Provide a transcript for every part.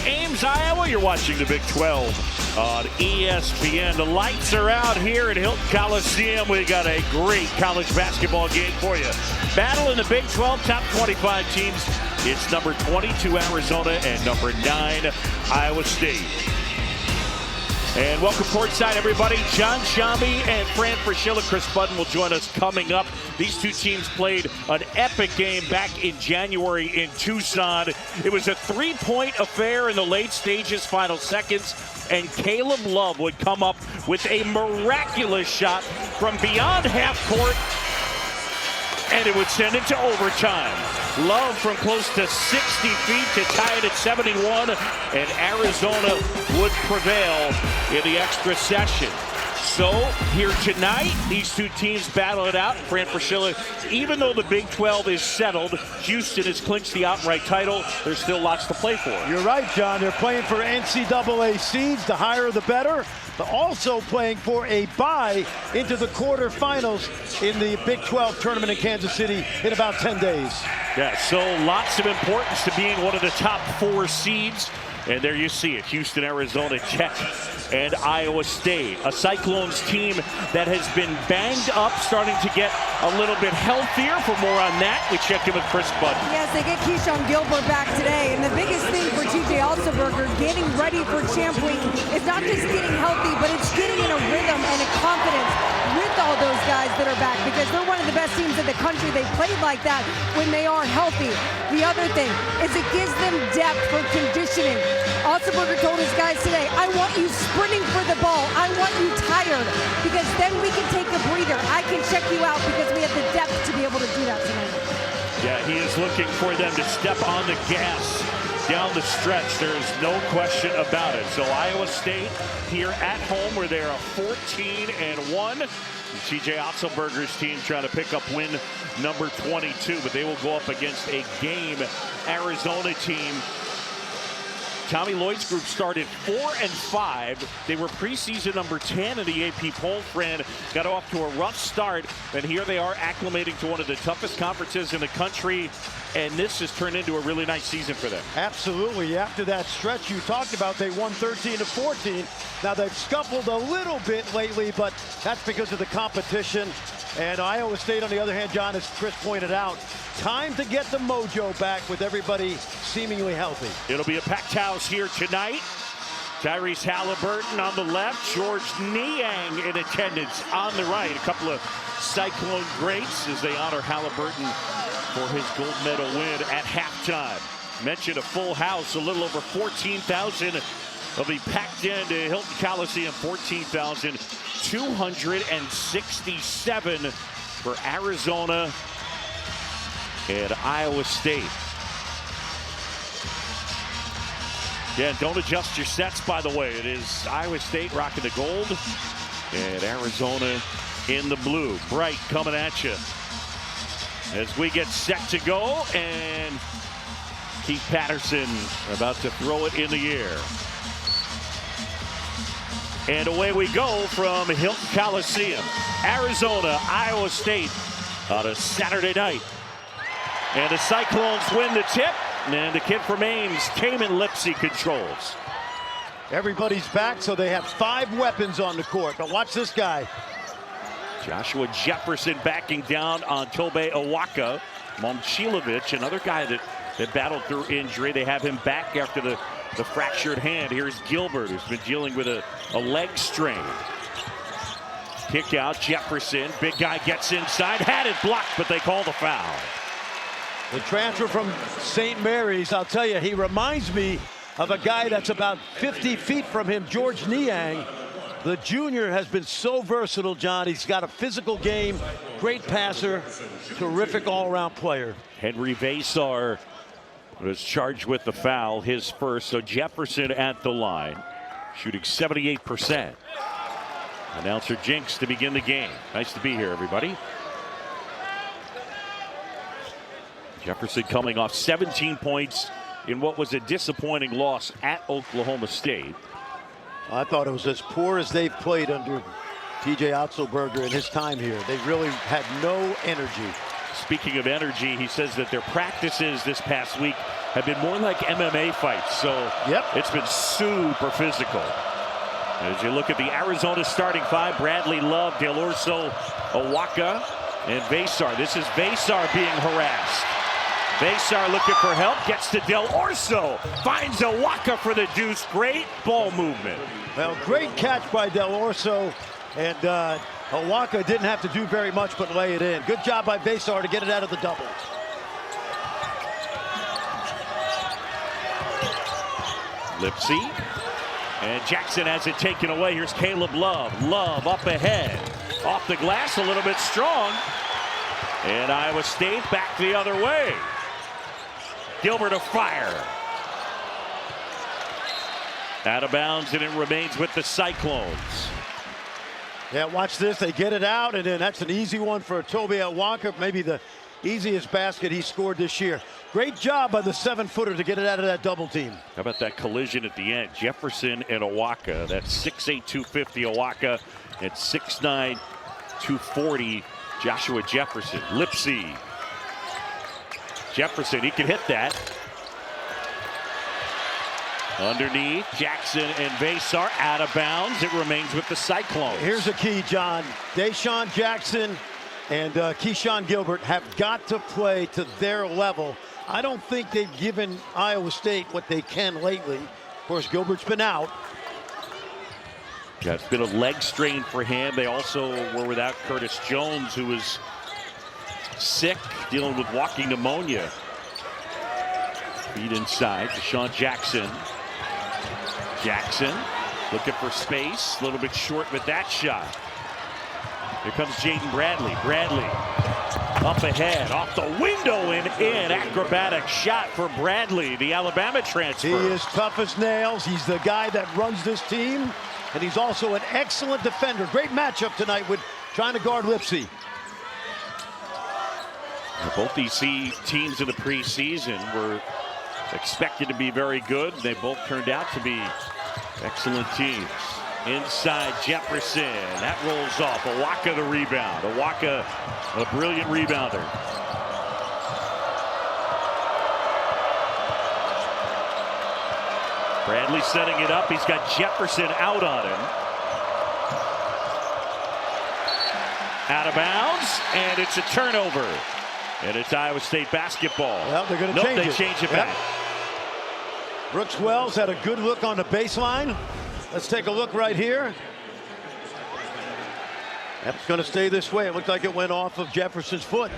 Ames, Iowa. You're watching the Big 12 on ESPN. The lights are out here at Hilton Coliseum. We got a great college basketball game for you. Battle in the Big 12, top 25 teams. It's number 22 Arizona and number 9 Iowa State. And welcome courtside, everybody. John Shambi and Fran Fraschilla. Chris Budden will join us coming up. These two teams played an epic game back in January in Tucson. It was a three-point affair in the late stages, final seconds, and Caleb Love would come up with a miraculous shot from beyond half court, and it would send it to overtime. Love from close to 60 feet to tie it at 71, and Arizona would prevail in the extra session. So here tonight, these two teams battle it out. Fran Fraschilla, even though the Big 12 is settled, Houston has clinched the outright title. There's still lots to play for. You're right, John. They're playing for NCAA seeds. The higher the better. But also playing for a bye into the quarterfinals in the Big 12 tournament in Kansas City in about 10 days. Yeah, so lots of importance to being one of the top 4 seeds. And there you see it, Houston, Arizona, Tech, and Iowa State. A Cyclones team that has been banged up, starting to get a little bit healthier. For more on that, we check in with Chris Budden. Yes, they get Keyshawn Gilbert back today. And the biggest thing for TJ Otzelberger getting ready for Champ Week is not just getting healthy, but it's getting in a rhythm and a confidence with all those guys that are back, because they're one of the best teams in the country. They played like that when they are healthy. The other thing is it gives them depth for conditioning. Otzelberger told his guys today, I want you sprinting for the ball. I want you tired, because then we can take a breather. I can check you out because we have the depth to be able to do that tonight. Yeah, he is looking for them to step on the gas down the stretch. There's no question about it. So Iowa State here at home, where they are 14-1. TJ Otzelberger's team trying to pick up win number 22, but they will go up against a game Arizona team. Tommy Lloyd's group started 4-5. They were preseason number 10 in the AP poll. Fran got off to a rough start, and here they are acclimating to one of the toughest conferences in the country, and this has turned into a really nice season for them. Absolutely. After that stretch you talked about, they won 13-14. Now they've scuffled a little bit lately, but that's because of the competition. And Iowa State, on the other hand, John, as Chris pointed out, time to get the mojo back with everybody seemingly healthy. It'll be a packed house here tonight. Tyrese Halliburton on the left, George Niang in attendance on the right. A couple of Cyclone greats as they honor Halliburton for his gold medal win at halftime. Mentioned a full house, a little over 14,000 will be packed into Hilton Coliseum. 14,267 for Arizona and Iowa State. Yeah, don't adjust your sets, by the way. It is Iowa State rocking the gold and Arizona in the blue. Bright coming at you as we get set to go, and Keith Patterson about to throw it in the air. And away we go from Hilton Coliseum. Arizona, Iowa State on a Saturday night. And the Cyclones win the tip. And the kid from Ames, Tamin Lipsey, controls. Everybody's back, so they have 5 weapons on the court. But watch this guy. Joshua Jefferson backing down on Tobe Awaka. Momcilovic, another guy that battled through injury. They have him back after the fractured hand. Here's Gilbert, who's been dealing with a leg strain. Kick out, Jefferson. Big guy gets inside. Had it blocked, but they call the foul. The transfer from St. Mary's, I'll tell you, he reminds me of a guy that's about 50 feet from him, George Niang. The junior has been so versatile, John. He's got a physical game, great passer, terrific all-around player. Henry Vasar was charged with the foul, his first. So Jefferson at the line, shooting 78%. Announcer Jinx to begin the game. Nice to be here, everybody. Jefferson coming off 17 points in what was a disappointing loss at Oklahoma State. I thought it was as poor as they've played under TJ Otzelberger in his time here. They really had no energy. Speaking of energy, he says that their practices this past week have been more like MMA fights. So it's been super physical. As you look at the Arizona starting five, Bradley, Love, Del Orso, Owaka, and Vasar. This is Vasar being harassed. Vasar looking for help, gets to Del Orso, finds Owaka for the deuce. Great ball movement. Well, great catch by Del Orso, and Owaka didn't have to do very much but lay it in. Good job by Vasar to get it out of the double. Lipsey, and Jackson has it taken away. Here's Caleb Love. Love up ahead, off the glass, a little bit strong, and Iowa State back the other way. Gilbert a fire. Out of bounds, and it remains with the Cyclones. Yeah, watch this. They get it out, and then that's an easy one for Toby Owaka. Maybe the easiest basket he scored this year. Great job by the 7-footer to get it out of that double team. How about that collision at the end? Jefferson and Owaka. That's 6'8", 250 Owaka, and 6'9", 240 Joshua Jefferson. Lipsey. Jefferson, he can hit that. Underneath, Jackson and Vasar out of bounds. It remains with the Cyclones. Here's a key, John. Deshaun Jackson and Keyshawn Gilbert have got to play to their level. I don't think they've given Iowa State what they can lately. Of course, Gilbert's been out. That's been a leg strain for him. They also were without Curtis Jones, who was sick, dealing with walking pneumonia. Feed inside, Deshaun Jackson. Jackson looking for space, a little bit short with that shot. Here comes Jaden Bradley. Bradley up ahead, off the window and in. Acrobatic shot for Bradley, the Alabama transfer. He is tough as nails. He's the guy that runs this team, and he's also an excellent defender. Great matchup tonight with trying to guard Lipsey. Both these teams in the preseason were expected to be very good. They both turned out to be excellent teams. Inside Jefferson, that rolls off. Owaka the rebound. Owaka, a brilliant rebounder. Bradley setting it up. He's got Jefferson out on him. Out of bounds, and it's a turnover. And it's Iowa State basketball. Well, they're going to change it. They change it back. Brooks Wells had a good look on the baseline. Let's take a look right here. That's going to stay this way. It looked like it went off of Jefferson's foot.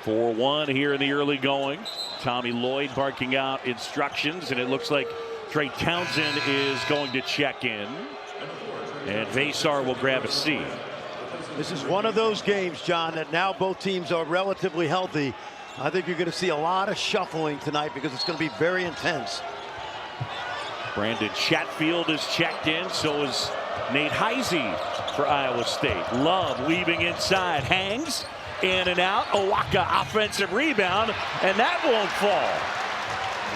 4-1 here in the early going. Tommy Lloyd barking out instructions, and it looks like Trey Townsend is going to check in. And Vasar will grab a seat. This is one of those games, John, that now both teams are relatively healthy. I think you're going to see a lot of shuffling tonight because it's going to be very intense. Brandton Chatfield is checked in. So is Nate Heise for Iowa State. Love weaving inside. Hangs in and out. Owaka offensive rebound. And that won't fall.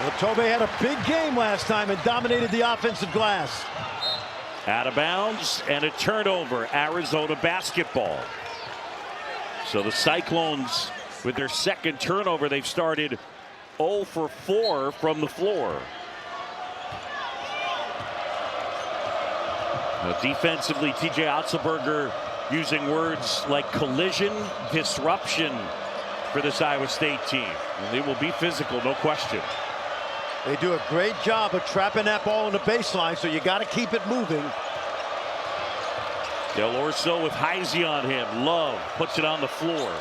Well, Tobe had a big game last time and dominated the offensive glass. Out of bounds and a turnover. Arizona basketball. So the Cyclones, with their second turnover, they've started 0 for 4 from the floor. Now defensively, TJ Otzelberger using words like collision, disruption for this Iowa State team. And they will be physical, no question. They do a great job of trapping that ball in the baseline, so you got to keep it moving. Del Orso with Heise on him. Love puts it on the floor.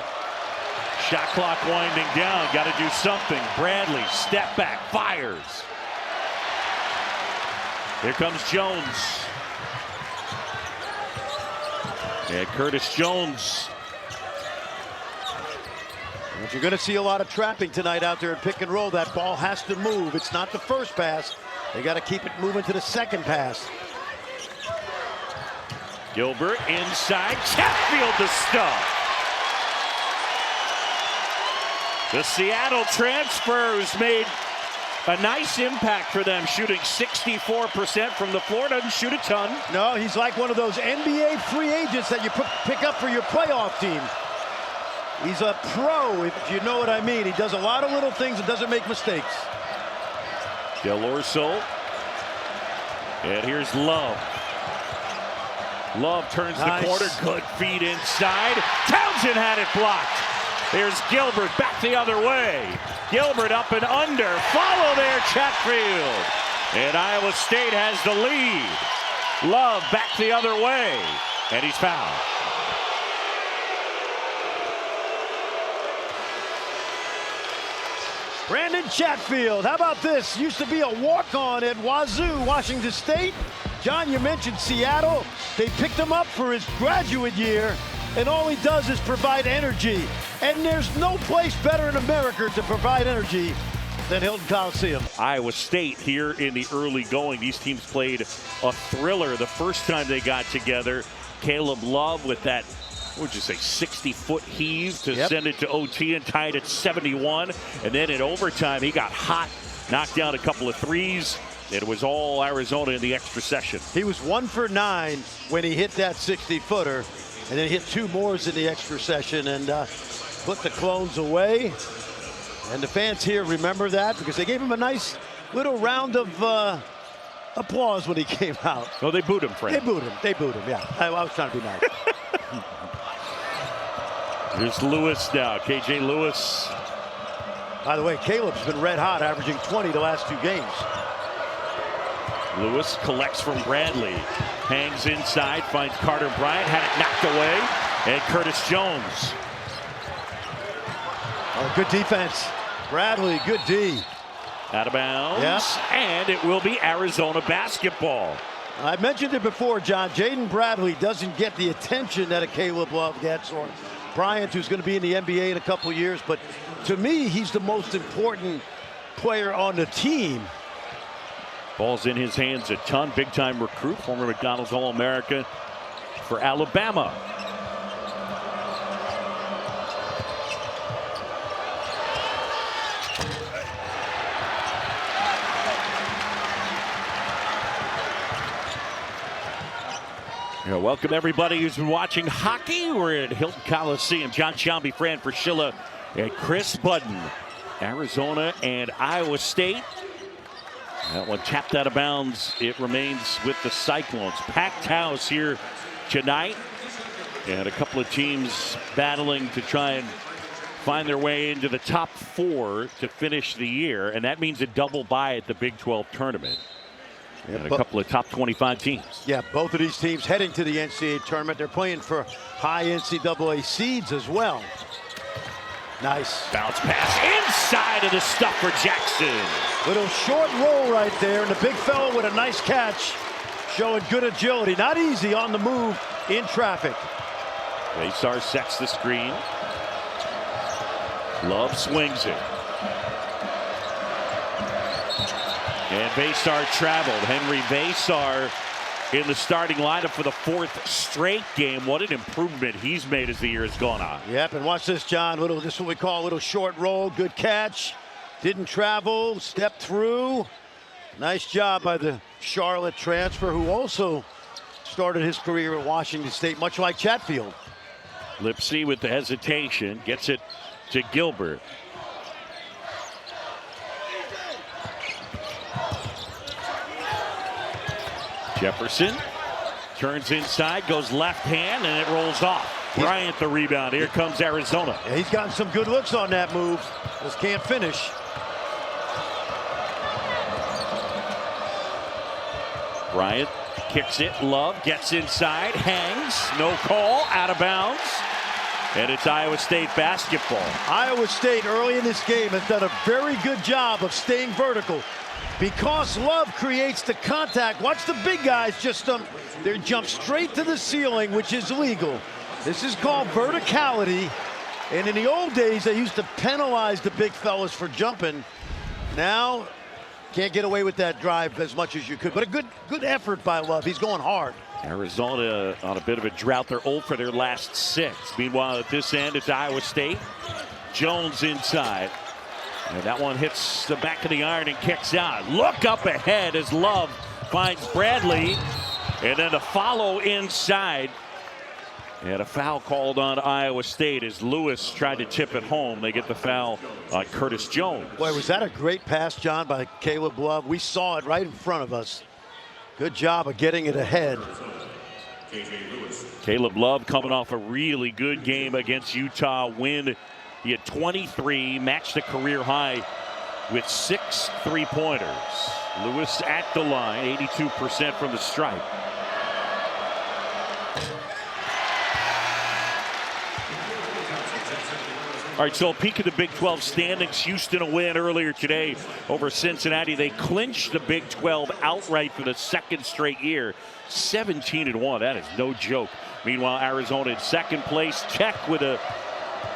Shot clock winding down. Got to do something. Bradley, step back, fires. Here comes Jones. And Curtis Jones. But you're going to see a lot of trapping tonight out there in pick and roll. That ball has to move. It's not the first pass. They got to keep it moving to the second pass. Gilbert inside. Chatfield the stuff. The Seattle transfers made a nice impact for them, shooting 64% from the floor. Doesn't shoot a ton. No, he's like one of those NBA free agents that you pick up for your playoff team. He's a pro, if you know what I mean. He does a lot of little things and doesn't make mistakes. Del Orso. And here's Love. Love turns the corner. Good feed inside. Townsend had it blocked. Here's Gilbert back the other way. Gilbert up and under. Follow there, Chatfield. And Iowa State has the lead. Love back the other way. And he's fouled. Brandton Chatfield, how about this? Used to be a walk-on at Wazoo, Washington State. John, you mentioned Seattle. They picked him up for his graduate year, and all he does is provide energy. And there's no place better in America to provide energy than Hilton Coliseum. Iowa State here in the early going. These teams played a thriller the first time they got together. Caleb Love with that, what would you say, 60-foot heave to send it to OT and tie it at 71. And then in overtime, he got hot, knocked down a couple of threes. It was all Arizona in the extra session. He was 1 for 9 when he hit that 60-footer, and then hit 2 more in the extra session and put the Clones away. And the fans here remember that because they gave him a nice little round of applause when he came out. Oh, they booed him, Frank. They booed him. They booed him, yeah. I was trying to be nice. Here's Lewis now. KJ Lewis. By the way, Caleb's been red hot, averaging 20 the last 2 games. Lewis collects from Bradley. Hangs inside, finds Carter Bryant. Had it knocked away. And Curtis Jones. Oh, good defense. Bradley, good D. Out of bounds. Yep. And it will be Arizona basketball. I mentioned it before, John. Jaden Bradley doesn't get the attention that a Caleb Love gets, or Bryant, who's going to be in the NBA in a couple of years. But to me, he's the most important player on the team. Ball's in his hands a ton. Big-time recruit, former McDonald's All-American for Alabama. Welcome everybody who's been watching hockey. We're at Hilton Coliseum. John Shelby, Fran Fraschilla, and Chris Budden. Arizona and Iowa State. That one tapped out of bounds. It remains with the Cyclones. Packed house here tonight. And a couple of teams battling to try and find their way into the top 4 to finish the year. And that means a double bye at the Big 12 tournament. And a couple of top 25 teams. Yeah, both of these teams heading to the NCAA tournament. They're playing for high NCAA seeds as well. Nice. Bounce pass inside of the stuff for Jackson. Little short roll right there, and the big fella with a nice catch, showing good agility. Not easy on the move in traffic. Vassar sets the screen. Love swings it. And Vassar traveled. Henry Vassar in the starting lineup for the 4th straight game. What an improvement he's made as the year has gone on. Yep, and watch this, John. This is what we call a little short roll. Good catch. Didn't travel. Stepped through. Nice job by the Charlotte transfer, who also started his career at Washington State, much like Chatfield. Lipsey with the hesitation. Gets it to Gilbert. Jefferson turns inside, goes left hand, and it rolls off. Bryant the rebound. Here comes Arizona. Yeah, he's gotten some good looks on that move. Just can't finish. Bryant kicks it. Love gets inside, hangs, no call, out of bounds. And it's Iowa State basketball. Iowa State early in this game has done a very good job of staying vertical. Because Love creates the contact. Watch the big guys just they jump straight to the ceiling, which is legal. This is called verticality. And in the old days, they used to penalize the big fellas for jumping. Now, can't get away with that drive as much as you could. But a good effort by Love. He's going hard. Arizona on a bit of a drought. They're 0 for their last 6. Meanwhile, at this end, it's Iowa State. Jones inside. And that one hits the back of the iron and kicks out. Look up ahead as Love finds Bradley. And then the follow inside And a foul called on Iowa State as Lewis tried to tip it home. They get the foul on Curtis Jones. Boy, was that a great pass, John, by Caleb Love. We saw it right in front of us. Good job of getting it ahead. Caleb Love coming off a really good game against Utah. Win. He had 23, matched the career high with 6 3-pointers. Lewis at the line, 82% from the stripe. All right, so a peek at the Big 12 standings. Houston a win earlier today over Cincinnati. They clinched the Big 12 outright for the 2nd straight year. 17-1, that is no joke. Meanwhile, Arizona in 2nd place. Tech with a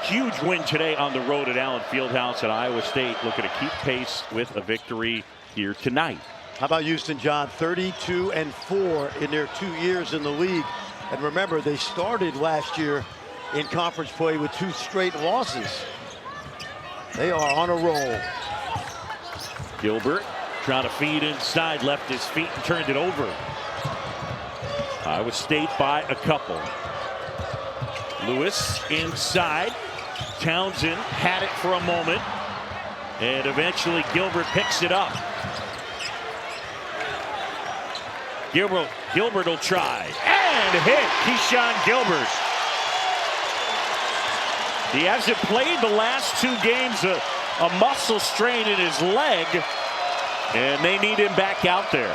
huge win today on the road at Allen Fieldhouse, and Iowa State looking to keep pace with a victory here tonight. How about Houston, John? 32-4 in their 2 years in the league. And remember, they started last year in conference play with 2 straight losses. They are on a roll. Gilbert trying to feed inside, left his feet and turned it over. Iowa State by a couple. Lewis inside. Townsend had it for a moment, and eventually Gilbert picks it up. Gilbert will try and hit. Keyshawn Gilbert. He hasn't played the last 2 games, a muscle strain in his leg, and they need him back out there.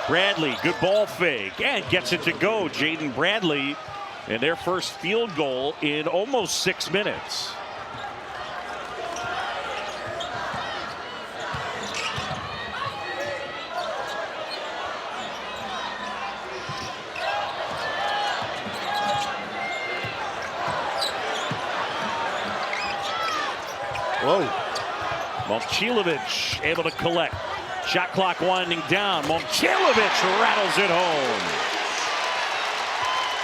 Bradley, good ball fake, and gets it to go. Jaden Bradley, and their first field goal in almost 6 minutes. Whoa. Momcilovic able to collect. Shot clock winding down. Momcilovic rattles it home.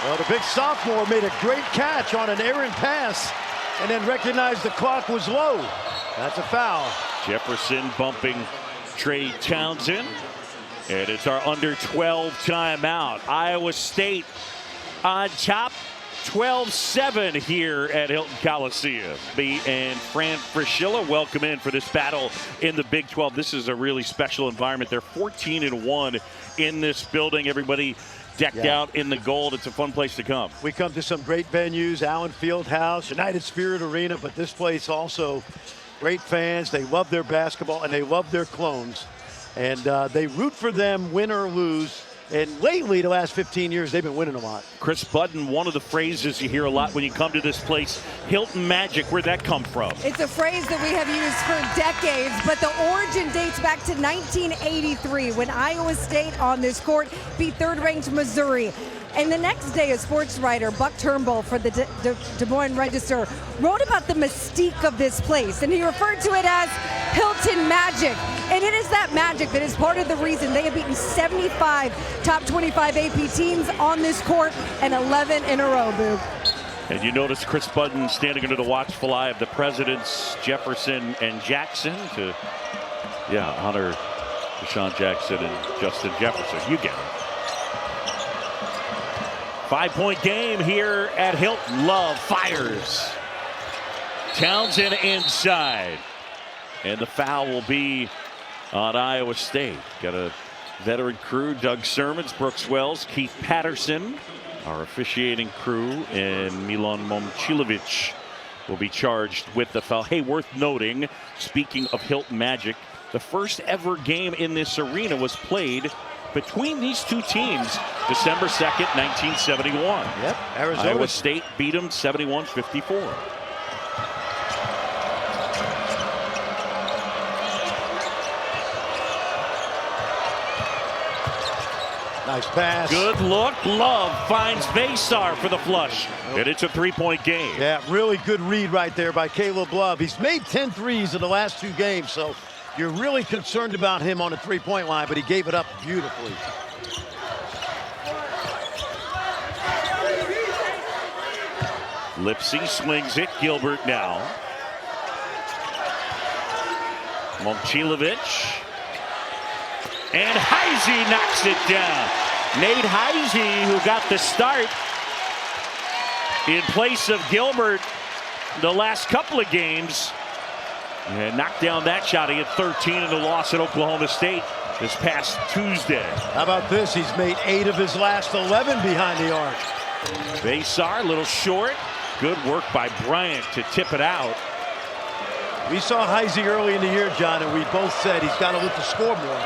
Well, the big sophomore made a great catch on an errant pass and then recognized the clock was low. That's a foul. Jefferson bumping Trey Townsend. And it's our under 12 timeout. Iowa State on top. 12-7 here at Hilton Coliseum. B and Fran Fraschilla welcome in for this battle in the Big 12. This is a really special environment. They're 14-1 in this building. Everybody decked out in the gold. It's a fun place to come. We come to some great venues, Allen Fieldhouse, United Spirit Arena, but this place also great fans. They love their basketball and they love their clones. And they root for them, win or lose. And lately, the last 15 years, they've been winning a lot. Chris Budden, one of the phrases you hear a lot when you come to this place, Hilton Magic, where'd that come from? It's a phrase that we have used for decades, but the origin dates back to 1983 when Iowa State on this court beat third-ranked Missouri. And the next day, a sports writer, Buck Turnbull for the Des Moines Register, wrote about the mystique of this place, and he referred to it as Hilton Magic. And it is that magic that is part of the reason they have beaten 75 top 25 AP teams on this court and 11 in a row, Boog. And you notice Chris Budden standing under the watchful eye of the presidents, Jefferson and Jackson, to honor Deshaun Jackson and Justin Jefferson. You get it. 5-point game here at Hilton. Love fires. Townsend inside. And the foul will be on Iowa State. Got a veteran crew, Doug Sermons, Brooks Wells, Keith Patterson, our officiating crew, and Milan Momcilovic will be charged with the foul. Hey, worth noting, speaking of Hilton Magic, the first ever game in this arena was played between these two teams December 2nd, 1971. Yep, Arizona. Iowa State beat them 71-54. Nice pass. Good look. Love finds Vasar for the flush. And it's a 3-point game. Yeah, really good read right there by Caleb Love. He's made 10 threes in the last 2 games, so you're really concerned about him on the 3-point line, but he gave it up beautifully. Lipsey swings it. Gilbert now. Momcilovic. And Heise knocks it down. Nate Heise, who got the start in place of Gilbert the last couple of games, and knocked down that shot. He had 13 in the loss at Oklahoma State this past Tuesday. How about this? He's made 8 of his last 11 behind the arc. Basar, a little short. Good work by Bryant to tip it out. We saw Heise early in the year, John, and we both said he's got to look to score more.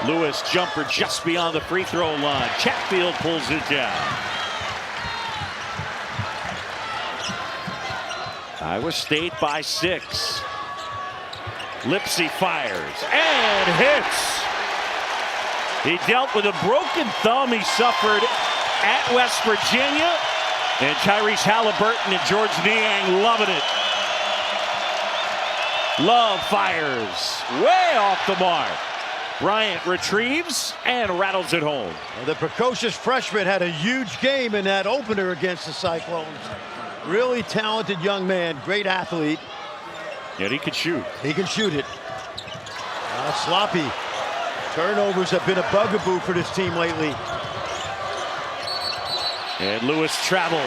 Lewis jumper just beyond the free throw line. Chatfield pulls it down. Iowa State by 6. Lipsey fires and hits. He dealt with a broken thumb he suffered at West Virginia. And Tyrese Halliburton and George Niang loving it. Love fires way off the mark. Bryant retrieves and rattles it home. The precocious freshman had a huge game in that opener against the Cyclones. Really talented young man, great athlete. Yet he can shoot. He can shoot it. Sloppy. Turnovers have been a bugaboo for this team lately. And Lewis traveled.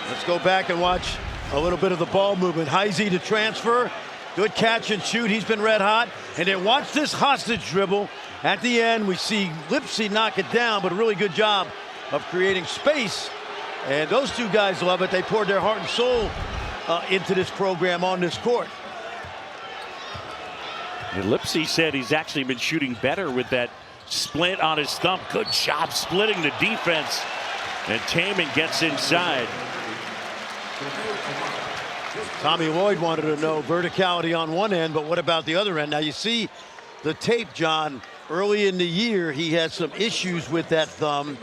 Let's go back and watch a little bit of the ball movement. Heise to transfer. Good catch and shoot. He's been red hot. And then watch this hostage dribble. At the end, we see Lipsey knock it down, but a really good job of creating space. And those two guys love it. They poured their heart and soul into this program on this court. And Lipsey said he's actually been shooting better with that splint on his thumb. Good job splitting the defense. And Tamin gets inside. Tommy Lloyd wanted to know verticality on one end, but what about the other end? Now you see the tape, John. Early in the year, he had some issues with that thumb.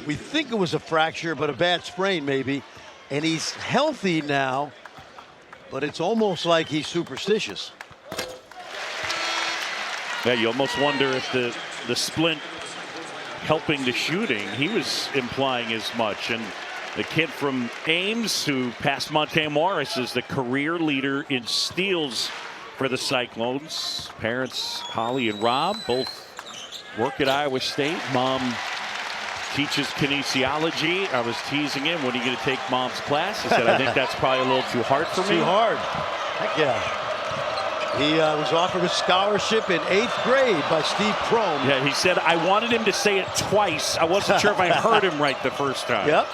We think it was a fracture, but a bad sprain maybe. And he's healthy now, but it's almost like he's superstitious. Yeah, you almost wonder if the splint helping the shooting. He was implying as much. And the kid from AMES, who passed Monte Morris, is the career leader in steals for the Cyclones. Parents Holly and Rob both work at Iowa State. Mom teaches kinesiology. I was teasing him, when are you going to take Mom's class? He said, I think that's probably a little too hard for me. Too hard. Heck yeah. He was offered a scholarship in 8th grade by Steve Prohm. Yeah, he said, I wanted him to say it twice. I wasn't sure if I heard him right the first time. Yep.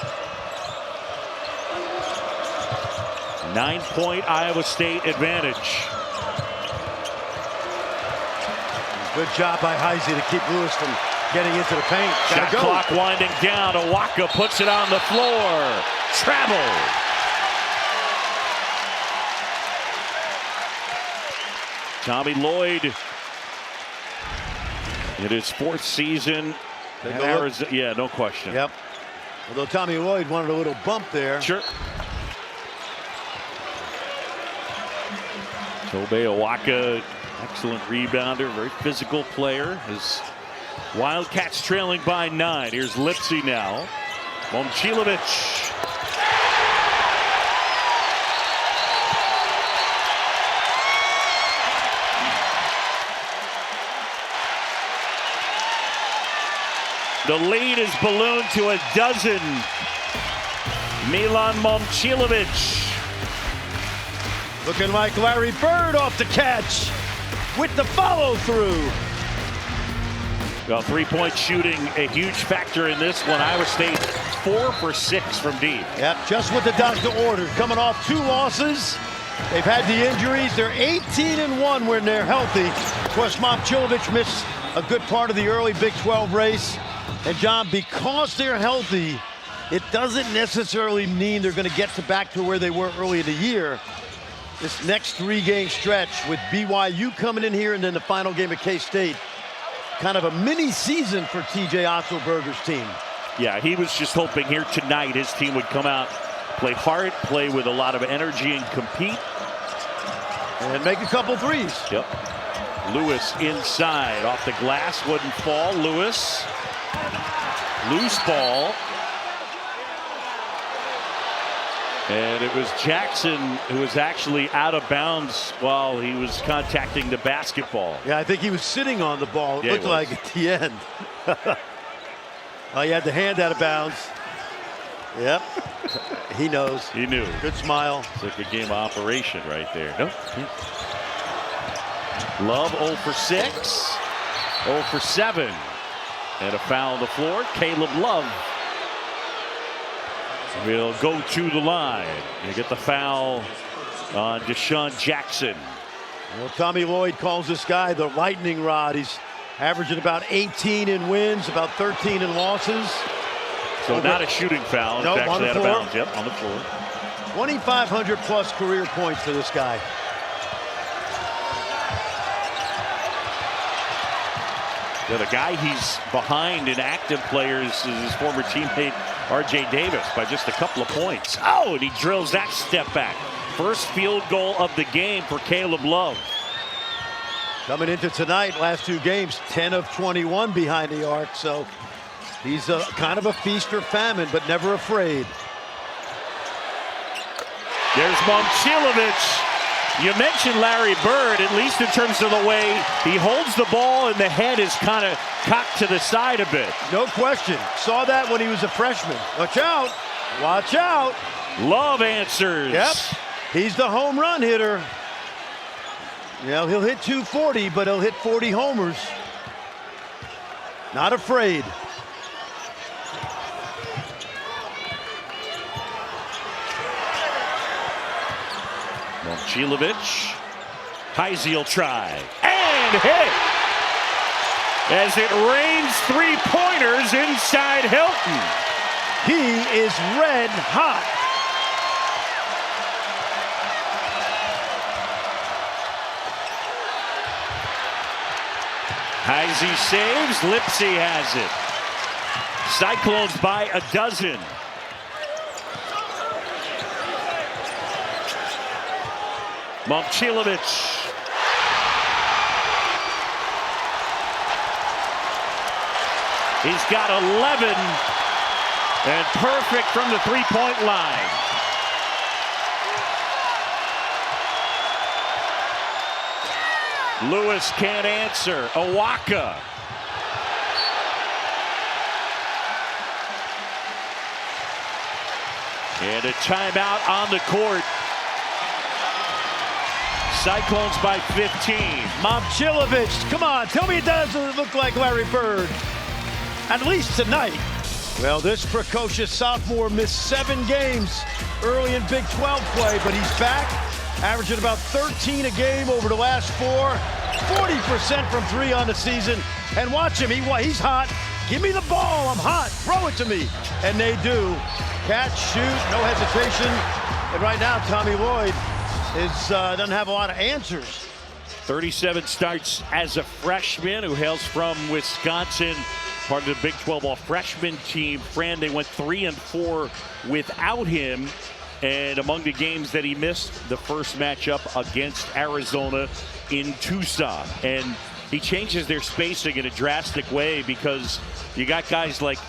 9-point Iowa State advantage. Good job by Heise to keep Lewis from getting into the paint. Shot clock winding down. Owaka puts it on the floor. Travel. Tommy Lloyd in his 4th season. Yeah, no question. Yep. Although Tommy Lloyd wanted a little bump there. Sure. Tobe Owaka, excellent rebounder, very physical player. His Wildcats trailing by 9. Here's Lipsey now. Momcilovic. The lead is ballooned to a dozen. Milan Momcilovic. Looking like Larry Bird off the catch with the follow through. Well, 3-point shooting a huge factor in this one. Iowa State 4 for 6 from deep. Yep, just what the doctor ordered. Coming off 2 losses. They've had the injuries. They're 18-1 when they're healthy. Of course, Momcilovic missed a good part of the early Big 12 race. And John, because they're healthy, it doesn't necessarily mean they're going to get back to where they were early in the year. This next 3-game stretch with BYU coming in here and then the final game at K-State. Kind of a mini season for TJ Otzelberger's team. Yeah, he was just hoping here tonight his team would come out, play hard, play with a lot of energy and compete. And make a couple threes. Yep. Lewis inside, off the glass, wouldn't fall. Lewis, loose ball. And it was Jackson who was actually out of bounds while he was contacting the basketball. Yeah, I think he was sitting on the ball. It Yeah, looked like at the end. Oh, he had the hand out of bounds. Yep. He knows. He knew. Good smile. It's like a game of operation right there. Nope. Love 0 for 6. 0 for 7. And a foul on the floor. Caleb Love will go to the line. You get the foul on Deshaun Jackson. Well, Tommy Lloyd calls this guy the lightning rod. He's averaging about 18 in wins, about 13 in losses. So not a shooting foul. No, It's actually out of floor. bounds. Yep, on the floor. 2,500 plus career points for this guy. Yeah, the guy he's behind in active players is his former teammate R.J. Davis by just a couple of points. Oh, and he drills that step back. First field goal of the game for Caleb Love. Coming into tonight, last 2 games, 10 of 21 behind the arc. So he's kind of a feast or famine, but never afraid. There's Momcilovic. You mentioned Larry Bird, at least in terms of the way he holds the ball and the head is kind of cocked to the side a bit. No question. Saw that when he was a freshman. Watch out. Watch out. Love answers. Yep. He's the home run hitter. You know, he'll hit 240, but he'll hit 40 homers. Not afraid. Momcilovic. Heise will try. And hit! As it rains 3-pointers inside Hilton. He is red hot. Heise saves. Lipsey has it. Cyclones by a dozen. Momcilovic. He's got 11 and perfect from the three-point line. Lewis can't answer. Awaka. And a timeout on the court. Cyclones by 15. Momcilovic, come on, tell me it doesn't look like Larry Bird. At least tonight. Well, this precocious sophomore missed 7 games early in Big 12 play, but he's back, averaging about 13 a game over the last 4, 40% from 3 on the season. And watch him, he's hot. Give me the ball, I'm hot, throw it to me. And they do. Catch, shoot, no hesitation. And right now, Tommy Lloyd doesn't have a lot of answers. 37 starts as a freshman who hails from Wisconsin, part of the Big 12 all-freshman team. Fran, they went 3-4 without him. And among the games that he missed, the first matchup against Arizona in Tucson. And he changes their spacing in a drastic way because you got guys like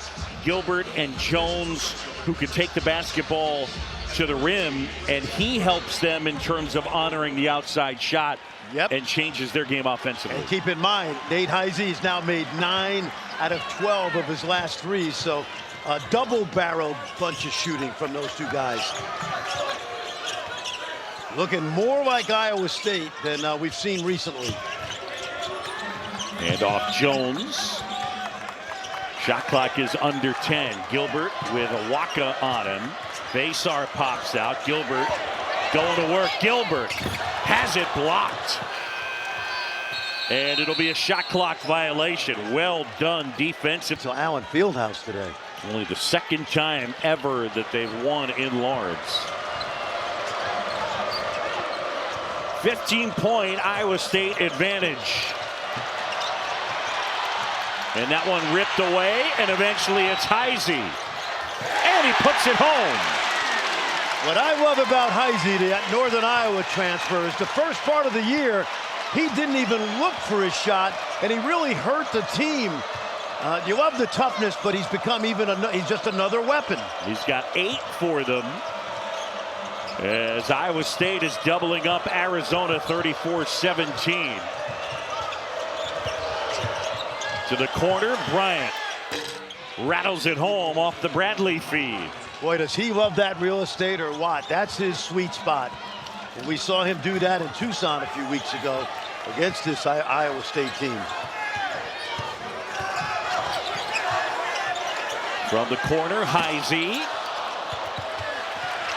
Gilbert and Jones who can take the basketball to the rim, and he helps them in terms of honoring the outside shot. Yep. And changes their game offensively. And keep in mind, Nate Heise has now made 9 out of 12 of his last 3, so a double-barreled bunch of shooting from those 2 guys. Looking more like Iowa State than we've seen recently. And off Jones. Shot clock is under 10. Gilbert with a Waka on him. Basar pops out. Gilbert going to work. Gilbert has it blocked. And it'll be a shot clock violation. Well done defensive. To Allen Fieldhouse today. Only the second time ever that they've won in Lawrence. 15-point Iowa State advantage. And that one ripped away, and eventually it's Heise. And he puts it home. What I love about Heise, that Northern Iowa transfer, is the first part of the year, he didn't even look for his shot, and he really hurt the team. You love the toughness, but he's become he's just another weapon. He's got 8 for them. as Iowa State is doubling up Arizona 34-17. To the corner, Bryant rattles it home off the Bradley feed. Boy, does he love that real estate or what? That's his sweet spot. And we saw him do that in Tucson a few weeks ago against this Iowa State team. From the corner, Heise.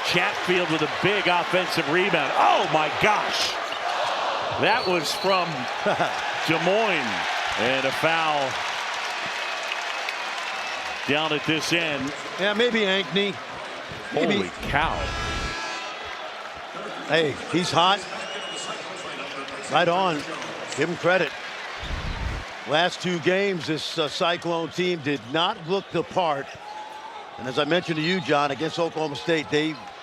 Chatfield with a big offensive rebound. Oh my gosh. That was from Des Moines. And a foul down at this end. Yeah, maybe Ankney. Maybe. Holy cow. Hey, he's hot. Right on. Give him credit. Last two games, this Cyclone team did not look the part. And as I mentioned to you, John, against Oklahoma State,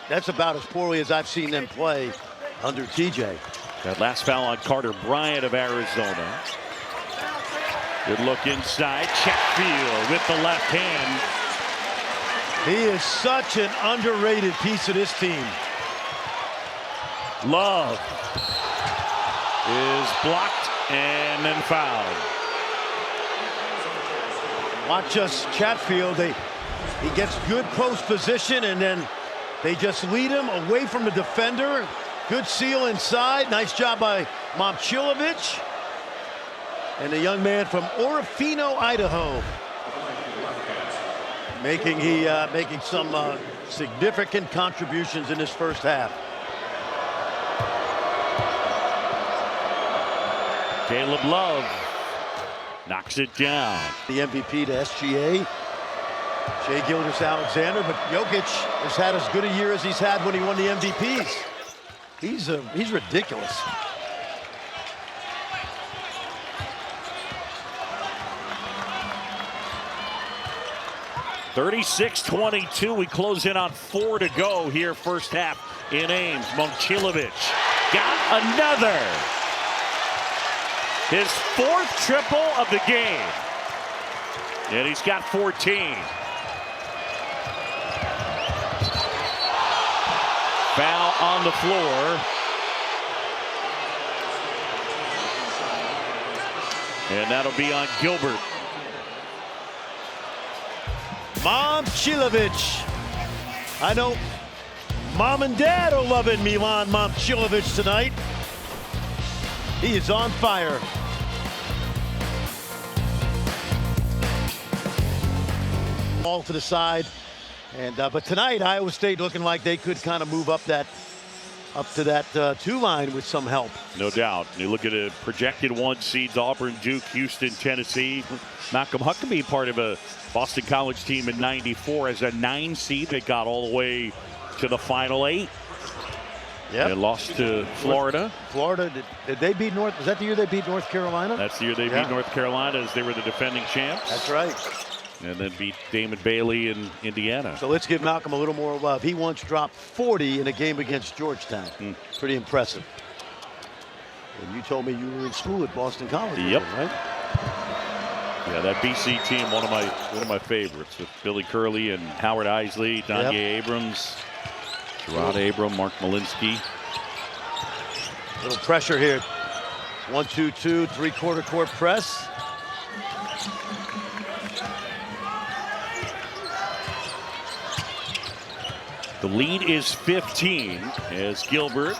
that's about as poorly as I've seen them play under TJ. That last foul on Carter Bryant of Arizona. Good look inside. Chatfield with the left hand. He is such an underrated piece of this team. Love is blocked and then fouled. Watch us, Chatfield. He gets good post position and then they just lead him away from the defender. Good seal inside. Nice job by Momcilovic. And the young man from Orofino, Idaho, making some significant contributions in this first half. Caleb Love knocks it down. The MVP to SGA, Shai Gilgeous-Alexander, but Jokic has had as good a year as he's had when he won the MVPs. He's ridiculous. (36-22). We close in on 4 to go here, first half in Ames. Momcilovic got another. His 4th triple of the game. And he's got 14. Foul on the floor. And that'll be on Gilbert. Momcilovic. I know Mom and Dad are loving Milan Momcilovic tonight. He is on fire. Ball to the side, and but tonight Iowa State looking like they could kind of move up to that 2 line with some help. No doubt. You look at the projected 1 seeds: Auburn, Duke, Houston, Tennessee. Malcolm Huckabee, part of a Boston College team in '94 as a 9 seed. They got all the way to the Final 8. Yeah. They lost to Florida. Florida, did they beat North? Is that the year they beat North Carolina? That's the year they beat North Carolina, as they were the defending champs. That's right. And then beat Damon Bailey in Indiana. So let's give Malcolm a little more love. He once dropped 40 in a game against Georgetown. Pretty impressive. And you told me you were in school at Boston College. Yep. Right? Yeah, that BC team, one of my favorites, with Billy Curley and Howard Isley, Donye Abrams, Gerard Abram, Mark Malinsky. Little pressure here. 1-2-2, 3/4 court press. The lead is 15 as Gilbert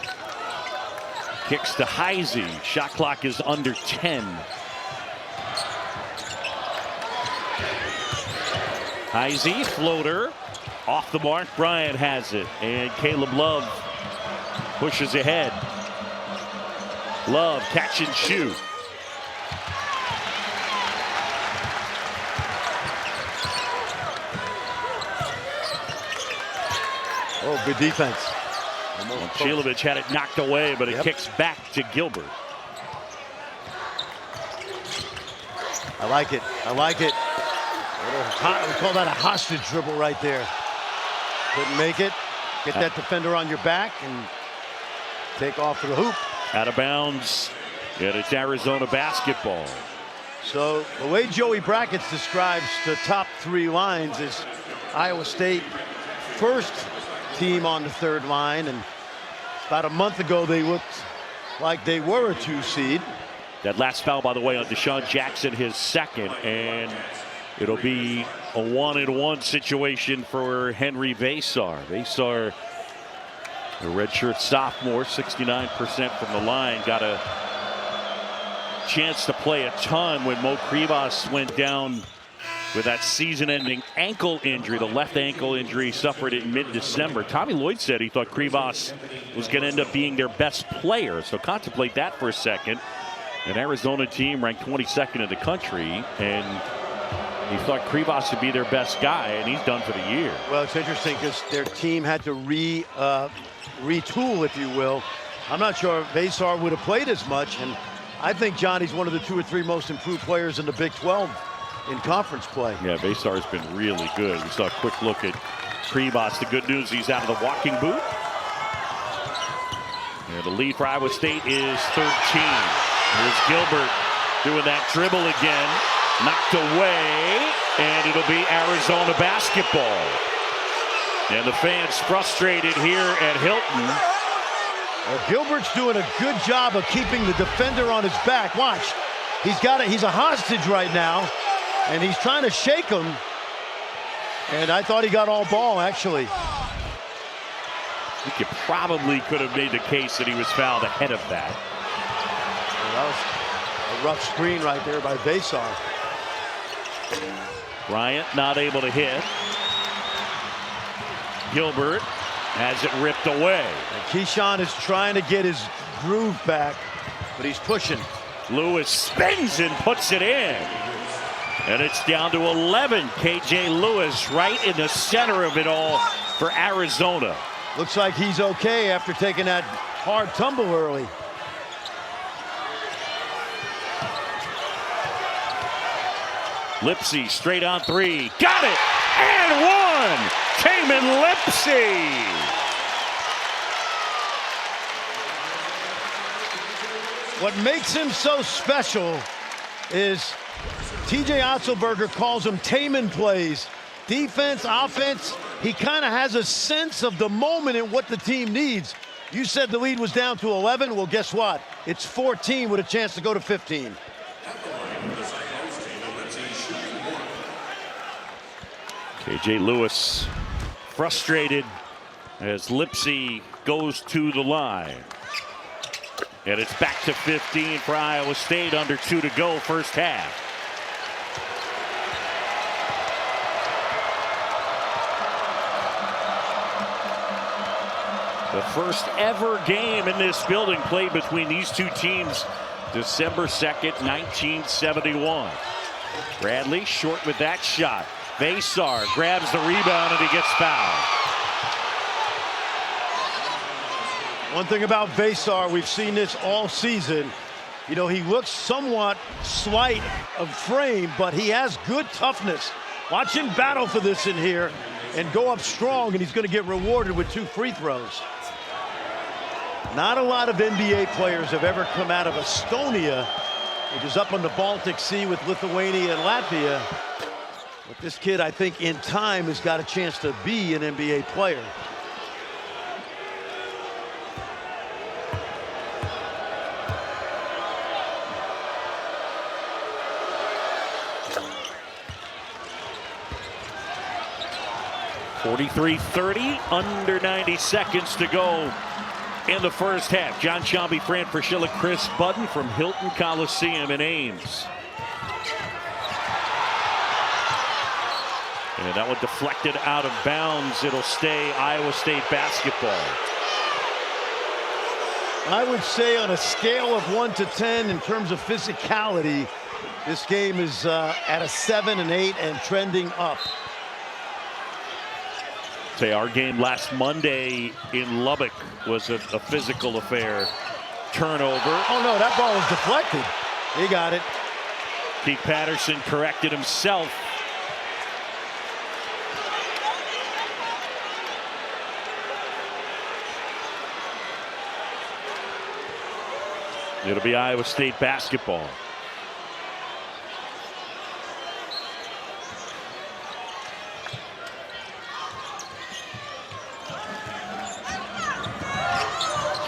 kicks to Heise. Shot clock is under 10. Heise, floater, off the mark. Bryant has it, and Caleb Love pushes ahead. Love, catch and shoot. Oh, good defense. Momcilovic had it knocked away, but it kicks back to Gilbert. I like it. I like it. We call that a hostage dribble right there. Couldn't make it. Get that defender on your back and take off to the hoop. Out of bounds, and it's Arizona basketball. So the way Joey Brackets describes the top 3 lines is Iowa State first team on the 3rd line, and About a month ago, they looked like they were a 2 seed. That last foul, by the way, on Deshaun Jackson, his second, and it'll be a 1-and-1 situation for Henry Vasar. Vasar, a redshirt sophomore, 69% from the line, got a chance to play a ton when Mo Krivas went down with that season-ending ankle injury, the left ankle injury suffered in mid-December. Tommy Lloyd said he thought Krivas was going to end up being their best player, so contemplate that for a second. An Arizona team ranked 22nd in the country, and he thought Krivas would be their best guy, and he's done for the year. Well, it's interesting because their team had to retool, if you will. I'm not sure Vasar would have played as much, and I think Johnny's one of the 2 or 3 most improved players in the Big 12 in conference play. Yeah, Vasar's been really good. We saw a quick look at Krivas. The good news, he's out of the walking boot. And the lead for Iowa State is 13. Here's Gilbert doing that dribble again. Knocked away, and it'll be Arizona basketball. And the fans frustrated here at Hilton. Well, Gilbert's doing a good job of keeping the defender on his back. Watch. He's a hostage right now, and he's trying to shake him. And I thought he got all ball, actually. I think you probably could have made the case that he was fouled ahead of that. Well, that was a rough screen right there by Vasar. Bryant not able to hit. Gilbert has it ripped away. And Keyshawn is trying to get his groove back, but he's pushing. Lewis spins and puts it in. And it's down to 11. KJ Lewis right in the center of it all for Arizona. Looks like he's okay after taking that hard tumble early. Lipsey straight on 3. Got it! And one! Tamin Lipsey! What makes him so special is TJ Otzelberger calls them Tamin plays. Defense, offense, he kind of has a sense of the moment and what the team needs. You said the lead was down to 11. Well, guess what? It's 14 with a chance to go to 15. KJ Lewis frustrated as Lipsey goes to the line. And it's back to 15 for Iowa State, under 2 to go, first half. The first ever game in this building played between these two teams, December 2nd, 1971. Bradley short with that shot. Vasar grabs the rebound and he gets fouled. One thing about Vasar, we've seen this all season. You know, he looks somewhat slight of frame, but he has good toughness. Watch him battle for this in here and go up strong, and he's going to get rewarded with 2 free throws. Not a lot of NBA players have ever come out of Estonia, which is up on the Baltic Sea with Lithuania and Latvia. But this kid, I think, in time has got a chance to be an NBA player. .43-30, under 90 seconds to go in the first half. John Chambie, Fran Fraschilla, Chris Budden from Hilton Coliseum in Ames. And that one deflected out of bounds. It'll stay Iowa State basketball. I would say on a scale of 1 to 10 in terms of physicality, this game is at a 7 and 8 and trending up. Say our game last Monday in Lubbock was a physical affair. Turnover. Oh no, that ball was deflected. He got it. Keith Patterson corrected himself. It'll be Iowa State basketball.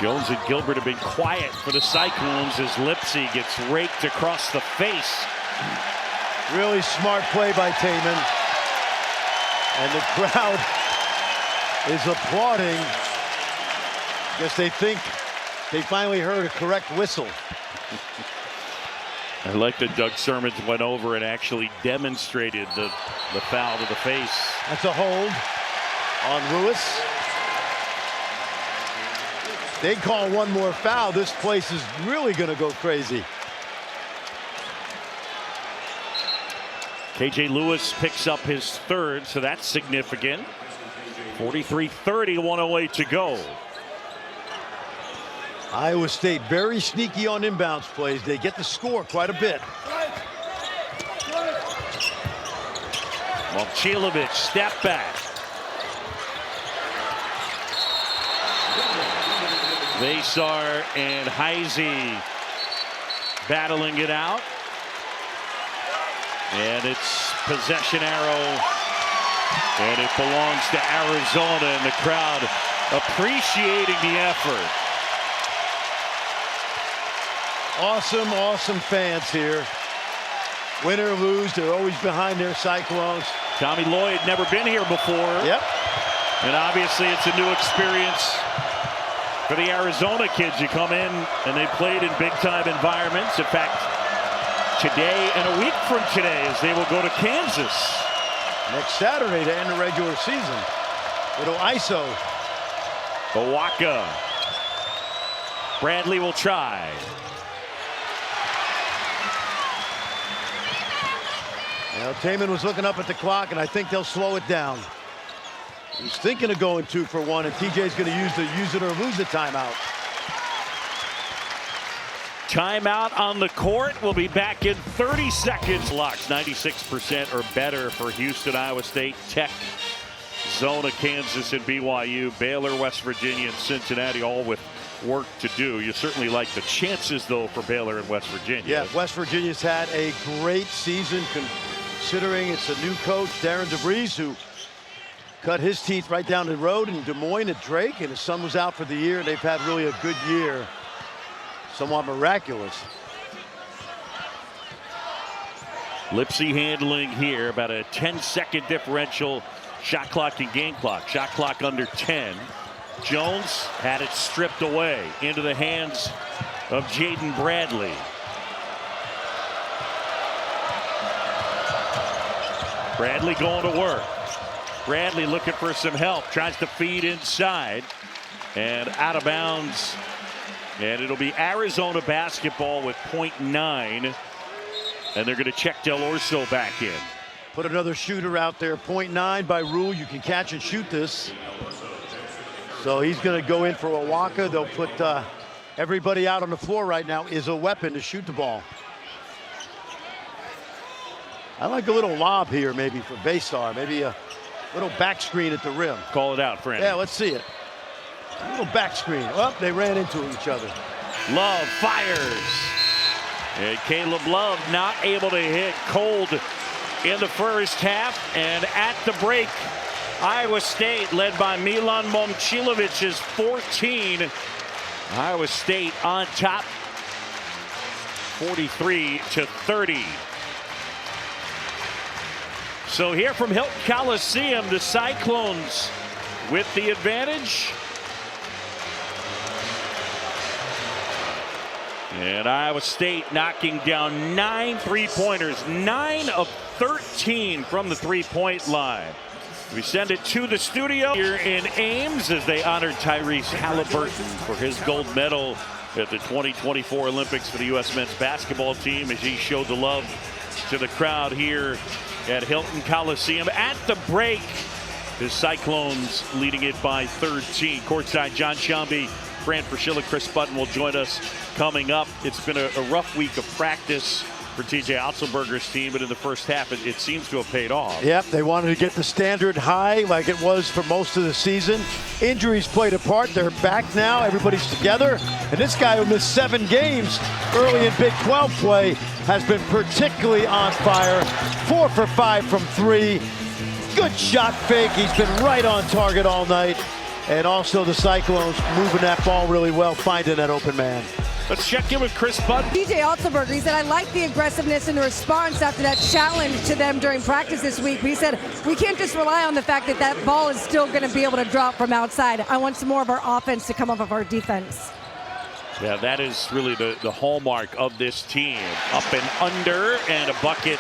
Jones and Gilbert have been quiet for the Cyclones as Lipsey gets raked across the face. Really smart play by Tamin. And the crowd is applauding. Guess they think they finally heard a correct whistle. I like that Doug Sermons went over and actually demonstrated the foul to the face. That's a hold on Lewis. They call one more foul. This place is really going to go crazy. KJ Lewis picks up his third, so that's significant. 43-30, 1:08 to go. Iowa State very sneaky on inbounds plays. They get the score quite a bit. Momcilovic, step back. Vasar and Heise battling it out. And it's possession arrow. And it belongs to Arizona, and the crowd appreciating the effort. Awesome, awesome fans here. Win or lose, they're always behind their Cyclones. Tommy Lloyd never been here before. Yep. And obviously it's a new experience for the Arizona kids. You come in and they played in big time environments. In fact, today and a week from today as they will go to Kansas. Next Saturday to end the regular season. Little ISO. Owaka. Bradley will try. Now, Tamin was looking up at the clock, and I think they'll slow it down. He's thinking of going 2 for 1, and TJ's going to use it or lose the timeout. Timeout on the court. We'll be back in 30 seconds. Locks 96% or better for Houston, Iowa State, Tech, Zona, Kansas, and BYU. Baylor, West Virginia, and Cincinnati all with work to do. You certainly like the chances, though, for Baylor and West Virginia. Yeah, West Virginia's had a great season, considering it's a new coach, Darren DeVries, who cut his teeth right down the road in Des Moines at Drake, and his son was out for the year. They've had really a good year. Somewhat miraculous. Lipsey handling here, about a 10-second differential shot clock and game clock. Shot clock under 10. Jones had it stripped away into the hands of Jaden Bradley. Bradley going to work. Bradley looking for some help, tries to feed inside and out of bounds. And it'll be Arizona basketball with .9. And they're going to check Del Orso back in. Put another shooter out there. .9 by rule. You can catch and shoot this. So he's going to go in for Owaka. They'll put everybody out on the floor right now is a weapon to shoot the ball. I like a little lob here maybe for Vasar. Maybe a little back screen at the rim. Call it out, Fran. Yeah, let's see it. A little back screen. Oh, they ran into each other. Love fires. And Caleb Love not able to hit. Cold in the first half. And at the break, Iowa State led by Milan Momcilovic is 14. Iowa State on top 43-30. So here from Hilton Coliseum, the Cyclones with the advantage. And Iowa State knocking down 9 three-pointers, 9 of 13 from the three-point line. We send it to the studio here in Ames as they honored Tyrese Halliburton for his gold medal at the 2024 Olympics for the U.S. men's basketball team as he showed the love to the crowd here at Hilton Coliseum. At the break, the Cyclones leading it by 13. Courtside, John Shambi, Fran Fraschilla, Chris Button will join us coming up. It's been a rough week of practice for TJ Otzelberger's team, but in the first half, it seems to have paid off. Yep, they wanted to get the standard high like it was for most of the season. Injuries played a part. They're back now. Everybody's together. And this guy who missed 7 games early in Big 12 play has been particularly on fire. 4 for 5 from 3. Good shot fake. He's been right on target all night. And also the Cyclones moving that ball really well, finding that open man. Let's check in with Chris Budd. TJ Otzelberger, he said, I like the aggressiveness and the response after that challenge to them during practice this week. But he said, we can't just rely on the fact that that ball is still going to be able to drop from outside. I want some more of our offense to come off of our defense. Yeah, that is really the hallmark of this team. Up and under, and a bucket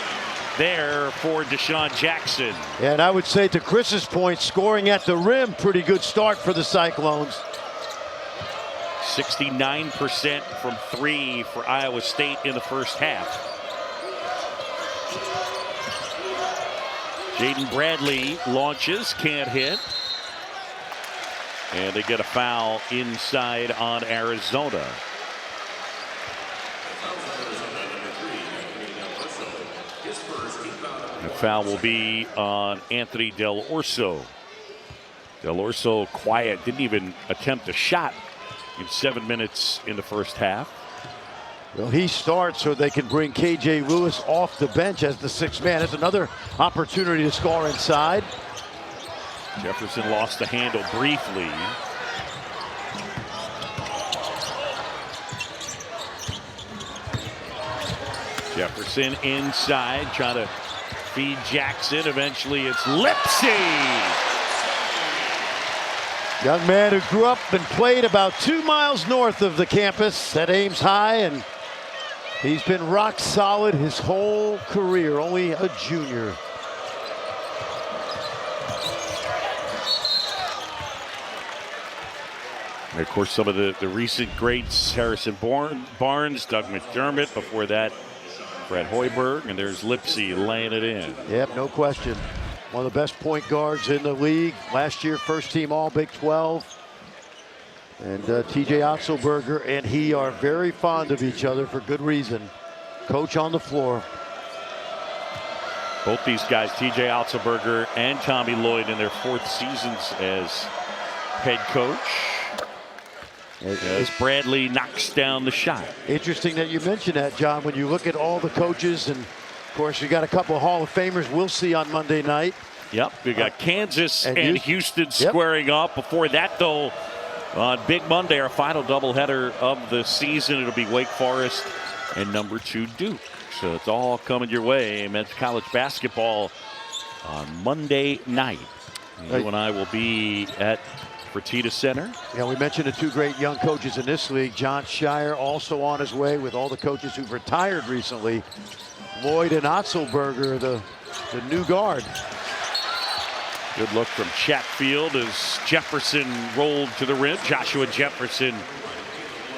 there for Deshaun Jackson. And I would say, to Chris's point, scoring at the rim, pretty good start for the Cyclones. 69% from 3 for Iowa State in the first half. Jaden Bradley launches, can't hit. And they get a foul inside on Arizona. The foul will be on Anthony Del Orso. Del Orso quiet, didn't even attempt a shot in 7 minutes in the first half. Well, he starts so they can bring KJ Lewis off the bench as the sixth man. It's another opportunity to score inside. Jefferson lost the handle briefly. Jefferson inside, trying to feed Jackson. Eventually it's Lipsey. Young man who grew up and played about 2 miles north of the campus at Ames High, and he's been rock solid his whole career, only a junior. And of course, some of the recent greats, Harrison Barnes, Doug McDermott, before that, Fred Hoiberg, and there's Lipsey laying it in. Yep, no question. One of the best point guards in the league. Last year, first team all Big 12. And TJ Otzelberger and he are very fond of each other for good reason. Coach on the floor. Both these guys, TJ Otzelberger and Tommy Lloyd, in their 4th seasons as head coach. As Bradley knocks down the shot. Interesting that you mentioned that, John. When you look at all the coaches, and of course you got a couple of Hall of Famers we'll see on Monday night. Yep, we got Kansas and Houston squaring off. Before that, though, on Big Monday, our final doubleheader of the season, it'll be Wake Forest and number 2 Duke. So it's all coming your way. Men's college basketball on Monday night. You and I will be at Fertitta Center. Yeah, we mentioned the 2 great young coaches in this league. John Shire also on his way with all the coaches who've retired recently. Lloyd and Otzelberger, the new guard. Good look from Chatfield as Jefferson rolled to the rim. Joshua Jefferson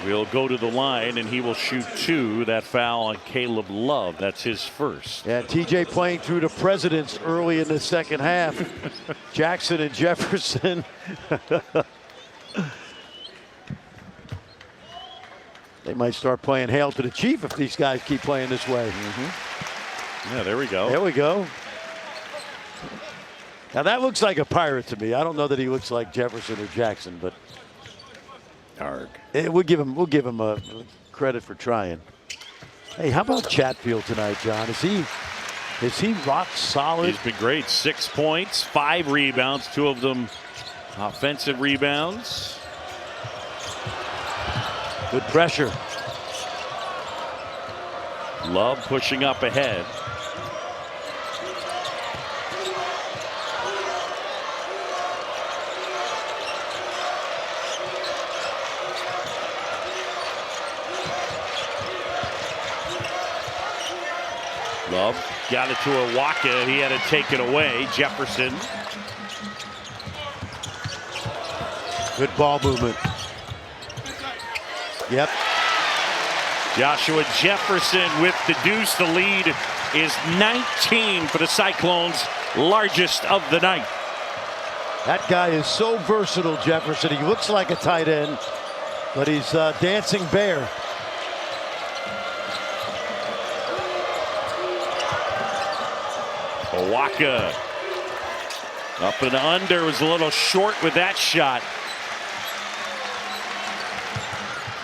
will go to the line, and he will shoot 2. That foul on Caleb Love. That's his first. Yeah, TJ playing through the presidents early in the second half. Jackson and Jefferson. They might start playing Hail to the Chief if these guys keep playing this way. Yeah, there we go. There we go. Now that looks like a Pirate to me. I don't know that he looks like Jefferson or Jackson, but we'll give him a credit for trying. Hey, how about Chatfield tonight, John? Is he rock solid? He's been great. 6 points, 5 rebounds, 2 of them offensive rebounds. Good pressure. Love pushing up ahead. Love got it to Awaka. He had to take it away. Jefferson. Good ball movement. Yep. Joshua Jefferson with the deuce. The lead is 19 for the Cyclones, largest of the night. That guy is so versatile, Jefferson. He looks like a tight end, but he's dancing bear. Awaka up and under, was a little short with that shot.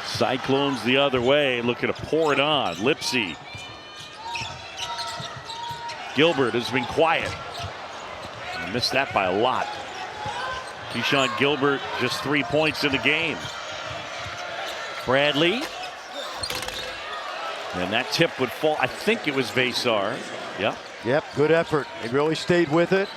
Cyclones the other way, looking to pour it on. Lipsey. Gilbert has been quiet. Missed that by a lot. Keyshawn Gilbert just 3 points in the game. Bradley. And that tip would fall. I think it was Vasar. Yep. Yep, good effort. He really stayed with it.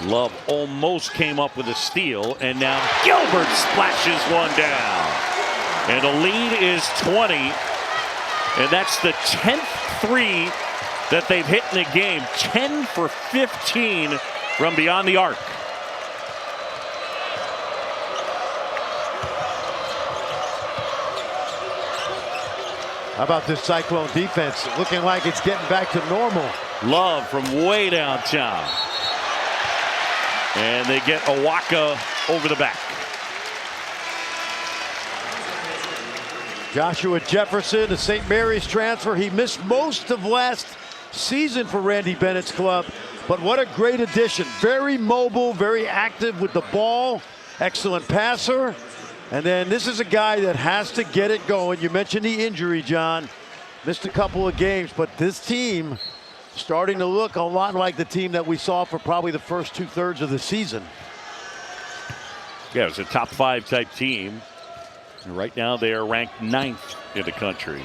Love almost came up with a steal, and now Gilbert splashes one down. And the lead is 20, and that's the 10th three that they've hit in the game. 10 for 15 from beyond the arc. How about this Cyclone defense? Looking like it's getting back to normal. Love from way downtown. And they get Awaka over the back. Joshua Jefferson, the St. Mary's transfer. He missed most of last season for Randy Bennett's club. But what a great addition. Very mobile, very active with the ball. Excellent passer. And then this is a guy that has to get it going. You mentioned the injury, John. Missed a couple of games, but this team starting to look a lot like the team that we saw for probably the first 2/3 of the season. Yeah, it was a top 5 type team. And right now they are ranked 9th in the country.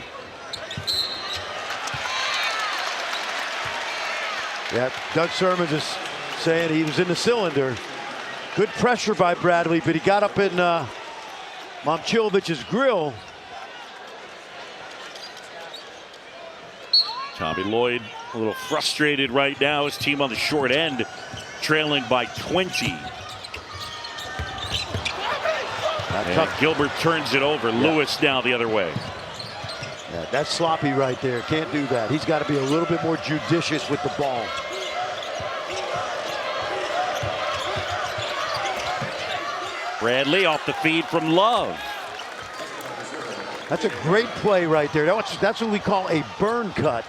Yeah, Doug Sermon just saying he was in the cylinder. Good pressure by Bradley, but he got up in Momcilovic's grill. Tommy Lloyd a little frustrated right now. His team on the short end, trailing by 20. And Gilbert turns it over. Yeah. Lewis now the other way. Yeah, that's sloppy right there. Can't do that. He's got to be a little bit more judicious with the ball. Bradley off the feed from Love. That's a great play right there. That's what we call a burn cut.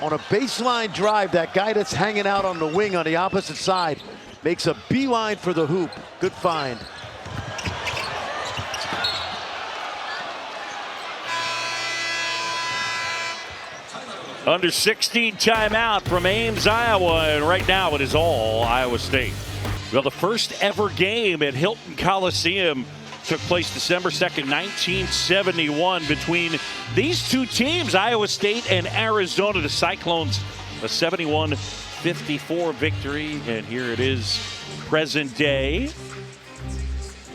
On a baseline drive, that guy that's hanging out on the wing on the opposite side makes a beeline for the hoop. Good find. Under 16 timeout from Ames, Iowa, and right now it is all Iowa State. Well, the first ever game at Hilton Coliseum took place December 2nd, 1971 between these two teams, Iowa State and Arizona. The Cyclones, a 71-54 victory, and here it is present day.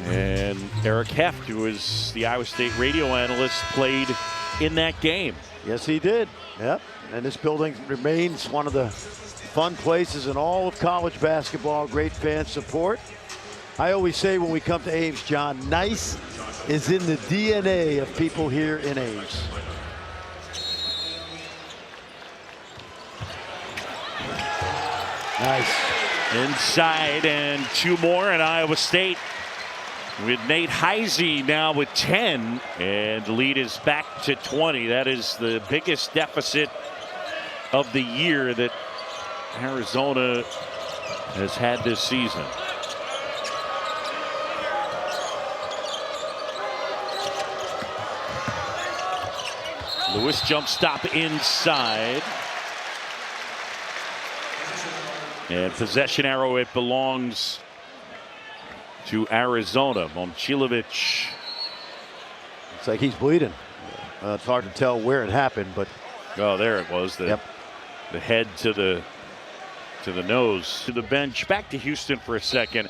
And Eric Heft, who is the Iowa State radio analyst, played in that game. Yes, he did. Yep. And this building remains one of the fun places in all of college basketball. Great fan support. I always say when we come to Ames, John, nice is in the DNA of people here in Ames. Nice. Inside, and 2 more, and Iowa State with Nate Heise now with 10, and the lead is back to 20. That is the biggest deficit of the year that Arizona has had this season. Lewis jump stop inside. And possession arrow, it belongs to Arizona. Momcilovic. It's like he's bleeding. It's hard to tell where it happened, but. Oh, there it was. The head to the nose. To the bench. Back to Houston for a second.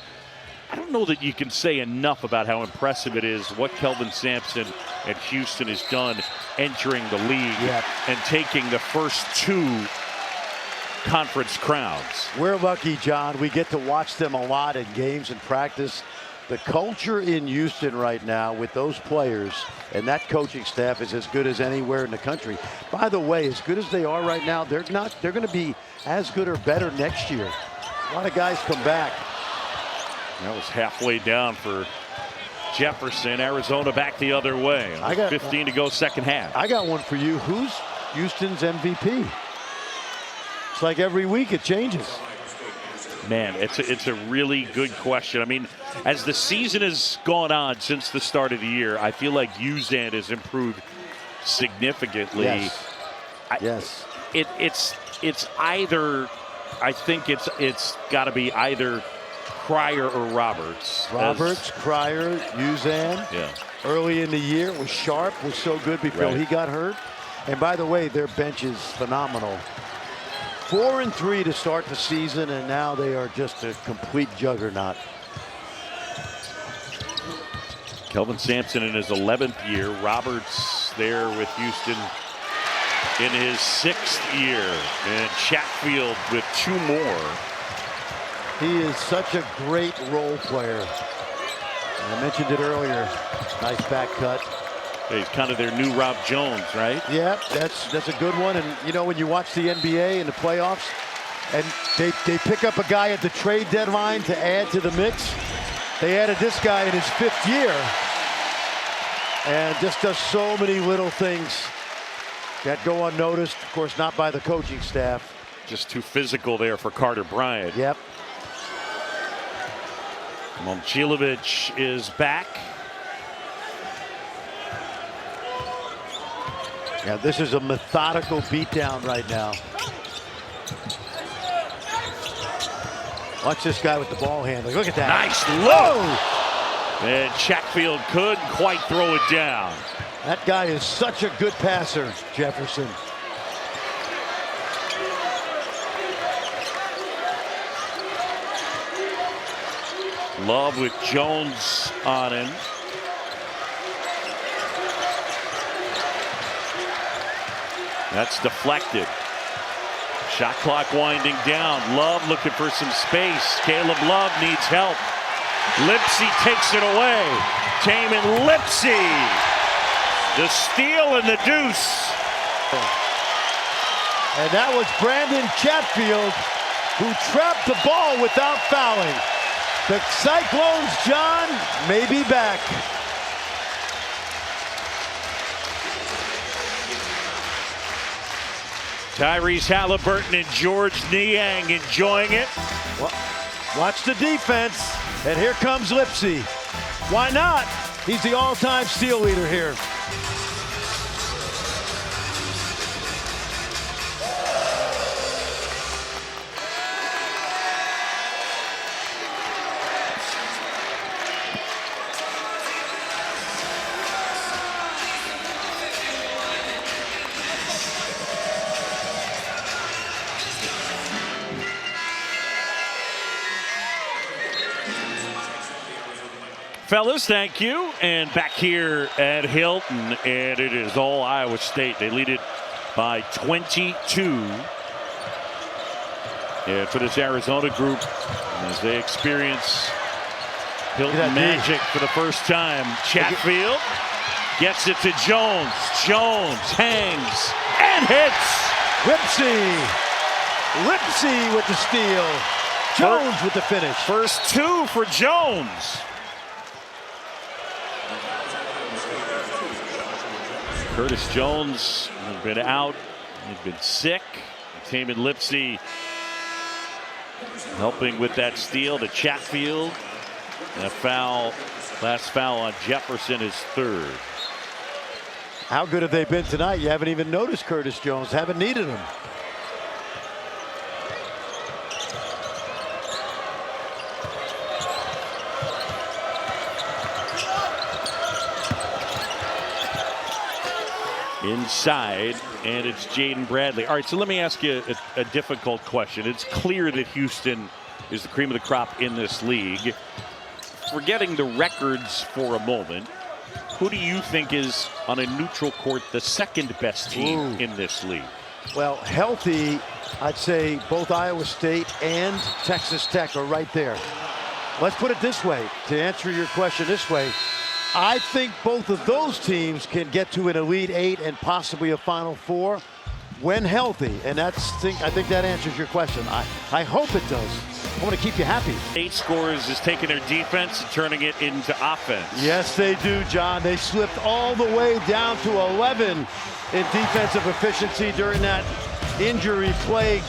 I don't know that you can say enough about how impressive it is what Kelvin Sampson at Houston has done entering the league and taking the first 2 conference crowns. We're lucky, John. We get to watch them a lot in games and practice. The culture in Houston right now with those players and that coaching staff is as good as anywhere in the country. By the way, as good as they are right now, they're going to be as good or better next year. A lot of guys come back. That was halfway down for Jefferson. Arizona back the other way. 15 to go second half. I got one for you. Who's Houston's MVP? It's like every week it changes. Man, it's a really good question. I mean, as the season has gone on since the start of the year, I feel like Uzan has improved significantly. Yes. It's either, I think it's got to be either Cryer or Roberts. Cryer, Uzan. Yeah. Early in the year was sharp, was so good before he got hurt. And by the way, their bench is phenomenal. 4-3 to start the season, and now they are just a complete juggernaut. Kelvin Sampson in his 11th year. Roberts there with Houston in his 6th year. And Chatfield with 2 more. He is such a great role player. I mentioned it earlier. Nice back cut. He's kind of their new Rob Jones, right? Yeah, that's a good one. And you know, when you watch the NBA in the playoffs, and they pick up a guy at the trade deadline to add to the mix, they added this guy in his 5th year, and just does so many little things that go unnoticed. Of course, not by the coaching staff. Just too physical there for Carter Bryant. Yep. Momcilovic is back. Yeah, this is a methodical beatdown right now. Watch this guy with the ball handling. Look at that. Nice low. And Chatfield couldn't quite throw it down. That guy is such a good passer, Jefferson. Love with Jones on him. That's deflected. Shot clock winding down. Love looking for some space. Caleb Love needs help. Lipsey takes it away. Tamin Lipsey. The steal and the deuce. And that was Brandton Chatfield, who trapped the ball without fouling. The Cyclones, John, may be back. Tyrese Halliburton and George Niang enjoying it. Watch the defense, and here comes Lipsey. Why not? He's the all-time steal leader here. Fellas, thank you. And back here at Hilton, and it is all Iowa State. They lead it by 22. And for this Arizona group, as they experience Hilton magic for the first time, Chatfield gets it to Jones. Jones hangs and hits. Lipsey with the steal. Jones with the finish. First 2 for Jones. Curtis Jones has been out. He's been sick. Tamin Lipsey helping with that steal to Chatfield. And a foul, last foul on Jefferson, is 3rd. How good have they been tonight? You haven't even noticed Curtis Jones. Haven't needed him. Inside, and it's Jaden Bradley. All right, so let me ask you a difficult question. It's clear that Houston is the cream of the crop in this league. Forgetting the records for a moment, who do you think is, on a neutral court, the second best team in this league? Well, healthy, I'd say both Iowa State and Texas Tech are right there. Let's put it this way, to answer your question this way. I think both of those teams can get to an Elite 8 and possibly a Final 4 when healthy. And I think that answers your question. I hope it does. I want to keep you happy. 8 scores is taking their defense and turning it into offense. Yes, they do, John. They slipped all the way down to 11 in defensive efficiency during that injury-plagued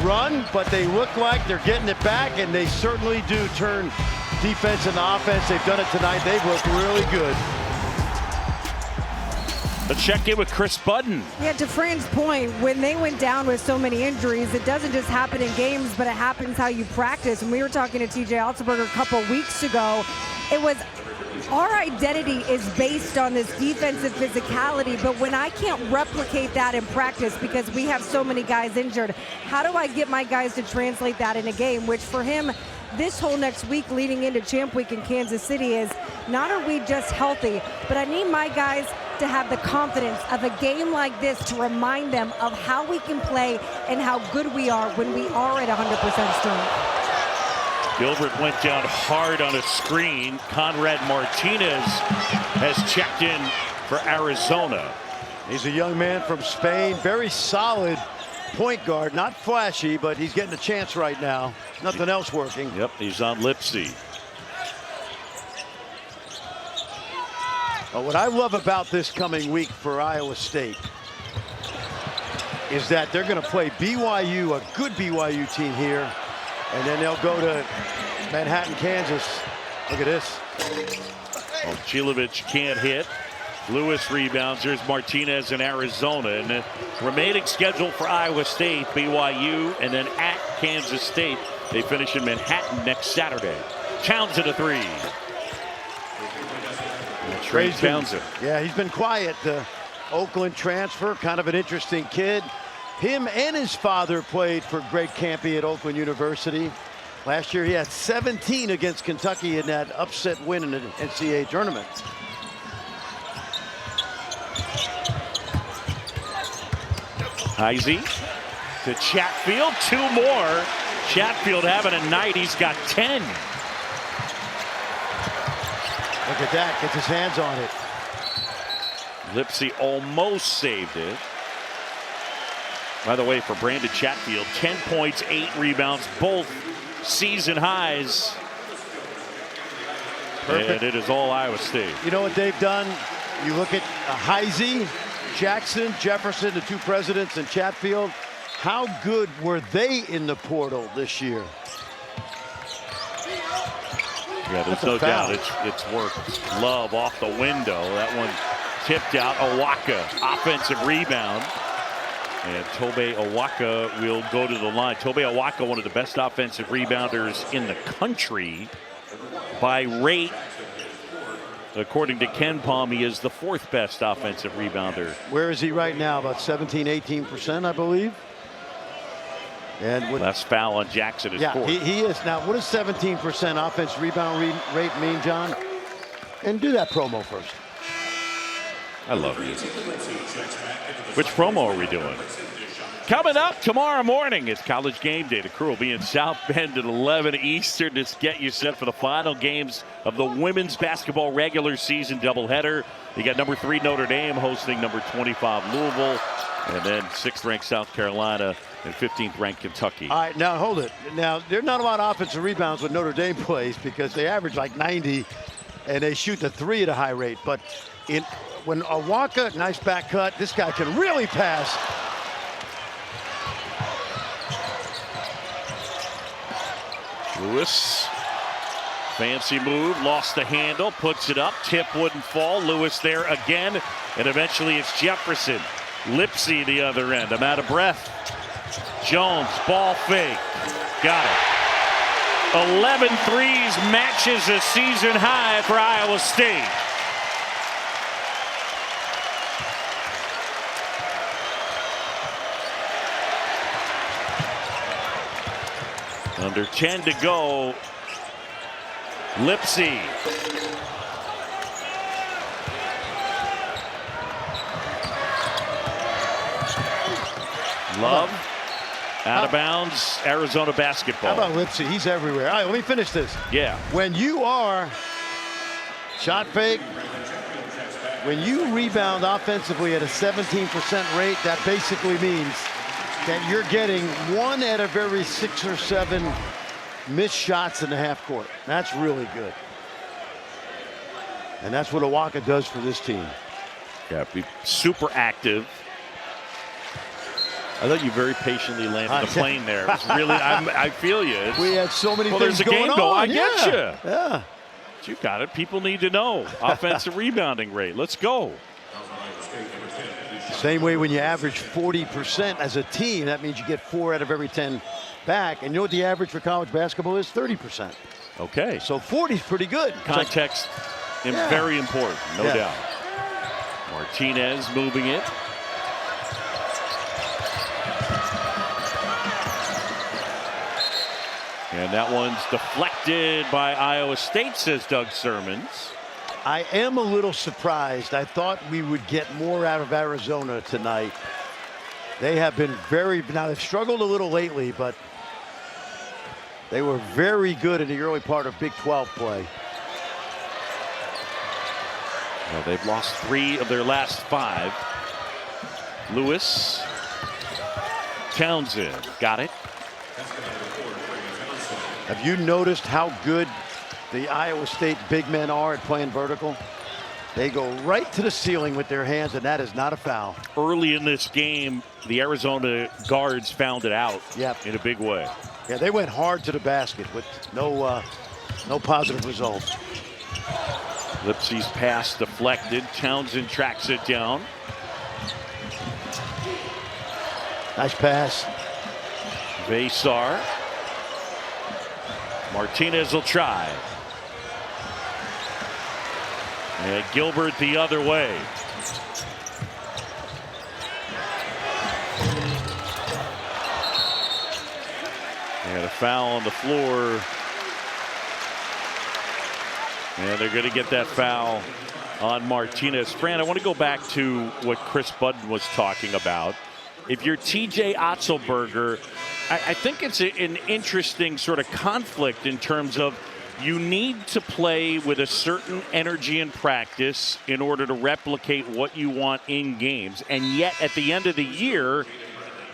run, but they look like they're getting it back, and they certainly do turn defense and offense. They've done it tonight. They've looked really good. Let's check in with Chris Budden. Yeah, to Fran's point, when they went down with so many injuries, it doesn't just happen in games, but it happens how you practice. And we were talking to TJ Otzelberger a couple weeks ago. It was our identity is based on this defensive physicality, but when I can't replicate that in practice because we have so many guys injured, how do I get my guys to translate that in a game? Which for him, this whole next week leading into Champ Week in Kansas City is not are we just healthy, but I need my guys to have the confidence of a game like this to remind them of how we can play and how good we are when we are at 100% strength. Gilbert went down hard on a screen. Conrad Martinez has checked in for Arizona. He's a young man from Spain, very solid point guard, not flashy, but he's getting a chance right now. Nothing else working. Yep, he's on Lipsey. What I love about this coming week for Iowa State is that they're going to play BYU, a good BYU team here, and then they'll go to Manhattan, Kansas. Look at this. Momcilovic can't hit. Lewis rebounds. There's Martinez in Arizona. And the remaining schedule for Iowa State, BYU, and then at Kansas State. They finish in Manhattan next Saturday. Townsend a three. Trey Townsend. Yeah, he's been quiet. The Oakland transfer, kind of an interesting kid. Him and his father played for Greg Campy at Oakland University. Last year he had 17 against Kentucky in that upset win in the NCAA tournament. Heise to Chatfield, two more. Chatfield having a night, he's got 10. Look at that, gets his hands on it. Lipsey almost saved it. By the way, for Brandton Chatfield, 10 points, 8 rebounds, both season highs. Perfect. And it is all Iowa State. You know what they've done? You look at Heise, Jackson, Jefferson, the two presidents, and Chatfield. How good were they in the portal this year? Yeah, there's no doubt it's worked. Love off the window. That one tipped out. Awaka, offensive rebound. And Tobe Awaka will go to the line. Tobe Awaka, one of the best offensive rebounders in the country by rate. According to Ken Palm, he is the 4th best offensive rebounder. Where is he right now? About 17, 18%, I believe. And last foul on Jackson is 4th. He is. Now, what does 17% offense rebound rate mean, John? And do that promo first. I love you. Which promo are we doing? Coming up tomorrow morning, it's College Game Day. The crew will be in South Bend at 11 Eastern to get you set for the final games of the women's basketball regular season doubleheader. You got number 3 Notre Dame hosting number 25 Louisville, and then 6th ranked South Carolina and 15th ranked Kentucky. All right, now hold it. Now, there's not a lot of offensive rebounds when Notre Dame plays because they average like 90 and they shoot the 3 at a high rate. But when Awaka, nice back cut, this guy can really pass. Lewis, fancy move, lost the handle, puts it up, tip wouldn't fall. Lewis there again, and eventually it's Jefferson. Lipsey the other end. I'm out of breath. Jones, ball fake, got it. 11 threes, matches a season high for Iowa State. Under 10 to go. Lipsey. Love. Out of bounds. Arizona basketball. How about Lipsey? He's everywhere. All right, let me finish this. Yeah. When you are shot fake, when you rebound offensively at a 17% rate, that basically means that you're getting 1 out of every 6 or 7 missed shots in the half court. That's really good. And that's what Awaka does for this team. Yeah, be super active. I thought you very patiently landed the plane there. It was really, I feel you. We had so many things there's a going game going. I on. get you. Yeah. You got it. People need to know. Offensive rebounding rate. Let's go. Same way when you average 40% as a team, that means you get 4 out of every 10 back. And you know what the average for college basketball is? 30%. Okay. So 40 is pretty good. Context very important, no doubt. Martinez moving it. And that one's deflected by Iowa State, says Doug Sermons. I am a little surprised. I thought we would get more out of Arizona tonight. They have been now they've struggled a little lately, but they were very good in the early part of Big 12 play. Well, they've lost 3 of their last 5. Lewis, Townsend, got it. Have you noticed how good the Iowa State big men are at playing vertical? They go right to the ceiling with their hands, and that is not a foul. Early in this game, the Arizona guards found it out in a big way. Yeah, they went hard to the basket with no positive results. Lipsey's pass deflected. Townsend tracks it down. Nice pass. Vasar. Martinez will try. And Gilbert the other way. And a foul on the floor. And they're going to get that foul on Martinez. Fran, I want to go back to what Chris Budden was talking about. If you're TJ Otzelberger, I think it's an interesting sort of conflict in terms of you need to play with a certain energy in practice in order to replicate what you want in games. And yet at the end of the year,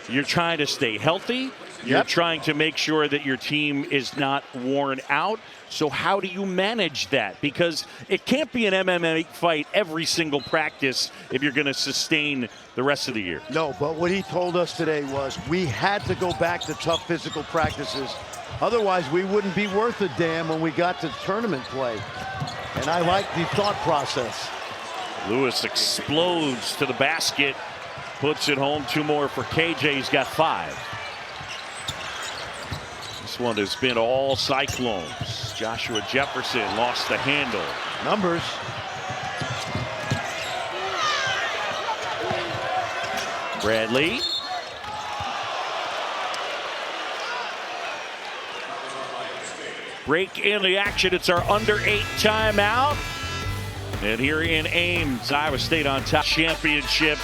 you're trying to stay healthy. You're trying to make sure that your team is not worn out. So how do you manage that? Because it can't be an MMA fight every single practice if you're going to sustain the rest of the year. No, but what he told us today was we had to go back to tough physical practices. Otherwise, we wouldn't be worth a damn when we got to tournament play. And I like the thought process. Lewis explodes to the basket, puts it home. 2 more for KJ. He's got 5. This one has been all Cyclones. Joshua Jefferson lost the handle. Numbers. Bradley. Break in the action. It's our under 8 timeout. And here in Ames, Iowa State on top. Championship.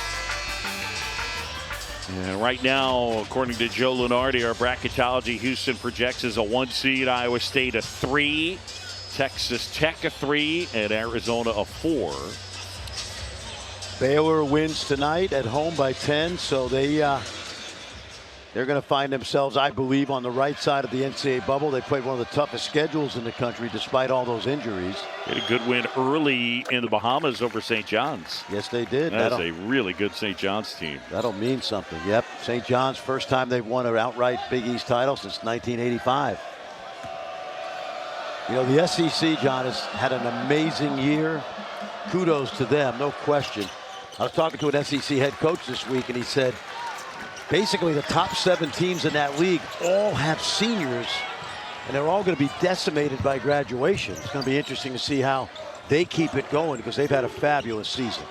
And right now, according to Joe Lunardi, our bracketology, Houston projects as a 1 seed, Iowa State a 3, Texas Tech a 3, and Arizona a 4. Baylor wins tonight at home by 10, so they're going to find themselves, I believe, on the right side of the NCAA bubble. They played one of the toughest schedules in the country despite all those injuries. They had a good win early in the Bahamas over St. John's. Yes, they did. That's a really good St. John's team. That'll mean something. Yep. St. John's, first time they've won an outright Big East title since 1985. You know, the SEC, John, has had an amazing year. Kudos to them, no question. I was talking to an SEC head coach this week, and he said, basically, the top 7 teams in that league all have seniors, and they're all going to be decimated by graduation. It's going to be interesting to see how they keep it going because they've had a fabulous season.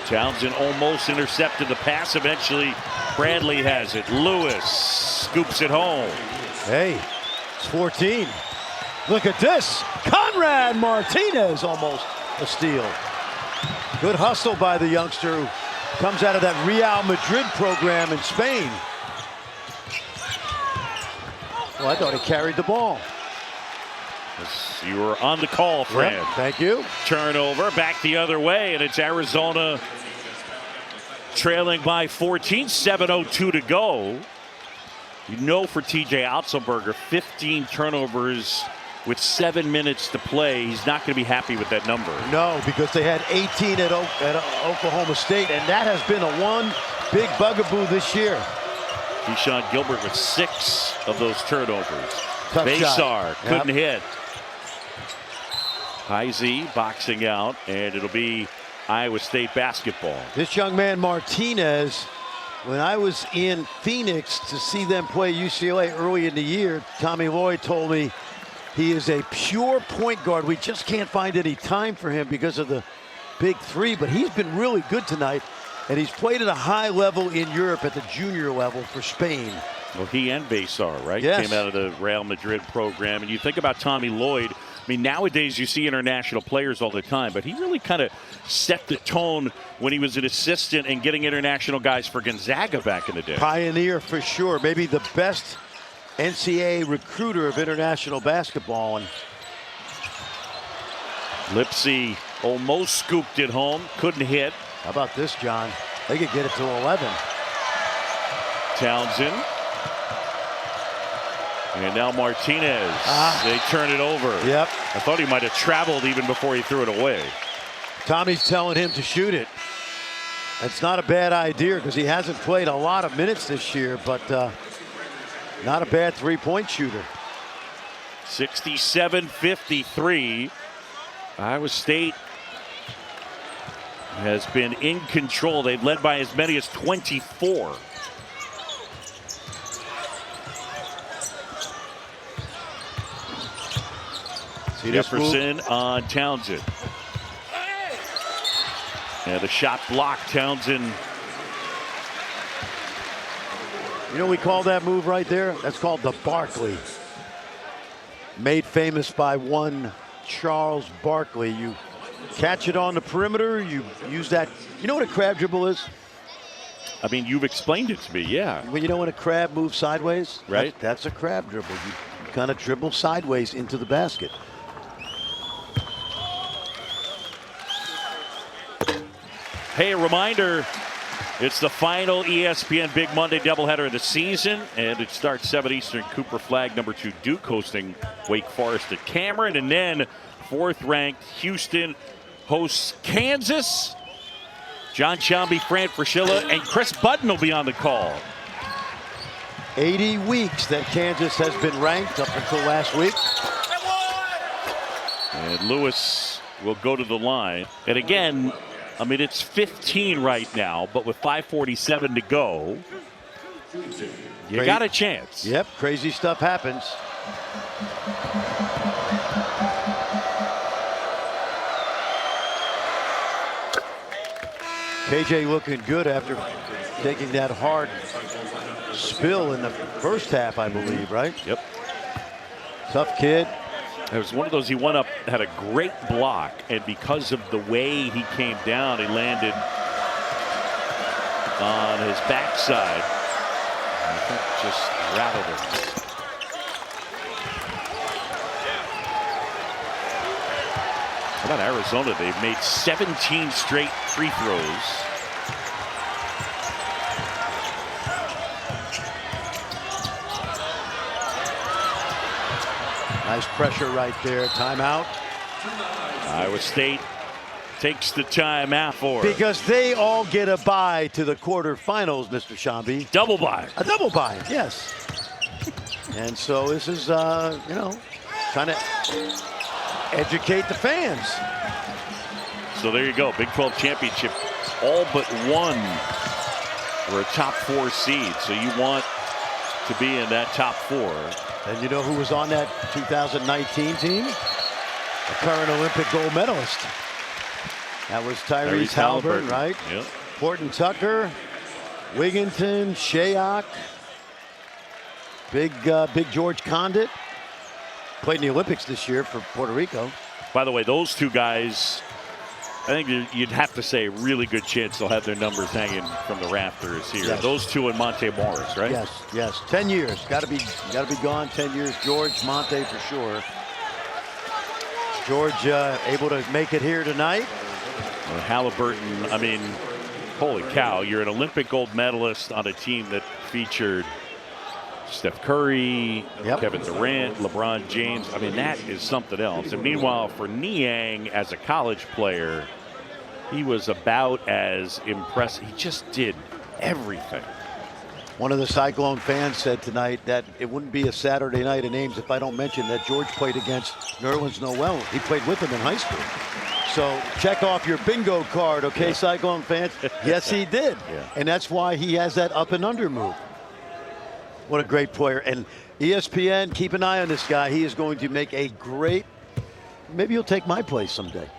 Townsend almost intercepted the pass. Eventually, Bradley has it. Lewis scoops it home. Hey, it's 14. Look at this. Conrad Martinez almost a steal. Good hustle by the youngster who comes out of that Real Madrid program in Spain. Well, I thought he carried the ball. You were on the call, Fred. Yep, thank you. Turnover back the other way, and it's Arizona trailing by 14, 7:02 to go. You know, for TJ Otzelberger, 15 turnovers with 7 minutes to play. He's not going to be happy with that number. No, because they had 18 at Oklahoma State, and that has been a one big bugaboo this year. Keyshawn Gilbert with 6 of those turnovers. Tough Vasar shot. couldn't hit. Heise boxing out, and it'll be Iowa State basketball. This young man, Martinez, when I was in Phoenix to see them play UCLA early in the year, Tommy Lloyd told me he is a pure point guard. We just can't find any time for him because of the big three, but he's been really good tonight, and he's played at a high level in Europe at the junior level for Spain. Well, he and Besar, right? Yes. Came out of the Real Madrid program. And you think about Tommy Lloyd. I mean, nowadays you see international players all the time, but he really kind of set the tone when he was an assistant and getting international guys for Gonzaga back in the day. Pioneer for sure. Maybe the best NCAA recruiter of international basketball. And Lipsey almost scooped it home. Couldn't hit. how about this, John? They could get it to 11. Townsend. And now Martinez. They turn it over. Yep. I thought he might have traveled even before he threw it away. Tommy's telling him to shoot it. It's not a bad idea because he hasn't played a lot of minutes this year, but not a bad three-point shooter. 67-53. Iowa State has been in control. They've led by as many as 24. Jefferson on Townsend. Yeah, the shot blocked. Townsend. You know, we call that move right there? That's called the Barkley. Made famous by one Charles Barkley. You catch it on the perimeter, you use that. You know what a crab dribble is? I mean, you've explained it to me, yeah. Well, you know when a crab moves sideways? Right. That's a crab dribble. You kind of dribble sideways into the basket. Hey, a reminder, it's the final ESPN Big Monday doubleheader of the season, and it starts 7 Eastern. Cooper Flag, #2 Duke hosting Wake Forest at Cameron, and then 4th-ranked Houston hosts Kansas. John Shambi, Fran Fraschilla, and Chris Button will be on the call. 80 weeks that Kansas has been ranked up until last week. And Lewis will go to the line. And again, I mean, it's 15 right now, but with 5:47 to go, you got a chance. Yep, crazy stuff happens. KJ looking good after taking that hard spill in the first half, I believe, right? Yep. Tough kid. It was one of those, he went up, had a great block, and because of the way he came down, he landed on his backside. I think just rattled him. How about Arizona? They've made 17 straight free throws. Nice pressure right there. Timeout. Iowa State takes the timeout for it. Because they all get a bye to the quarterfinals, Mr. Shambi. Double bye. A double bye, yes. And so this is, you know, trying to educate the fans. So there you go. Big 12 championship. All but one were a top 4 seed. So you want to be in that top 4. And you know who was on that 2019 team? A current Olympic gold medalist. That was Tyrese Halliburton, right? Yep. Horton Tucker, Wigginton, Shayok, Big George Condit. Played in the Olympics this year for Puerto Rico. By the way, those two guys, I think you'd have to say a really good chance they'll have their numbers hanging from the rafters here. Yes. Those two and Monte Morris, right? Yes, yes. 10 years. Got to be gone 10 years. George, Monte for sure. George able to make it here tonight. Well, Halliburton, I mean, holy cow, you're an Olympic gold medalist on a team that featured Steph Curry, Kevin Durant, LeBron James. I mean, that is something else. And meanwhile, for Niang as a college player, he was about as impressive. He just did everything. One of the Cyclone fans said tonight that it wouldn't be a Saturday night in Ames if I don't mention that George played against Nerlens Noel. He played with him in high school. So check off your bingo card, okay, Cyclone fans? Yes, he did. Yeah. And that's why he has that up and under move. What a great player. And ESPN, keep an eye on this guy. He is going to make a great, maybe he'll take my place someday.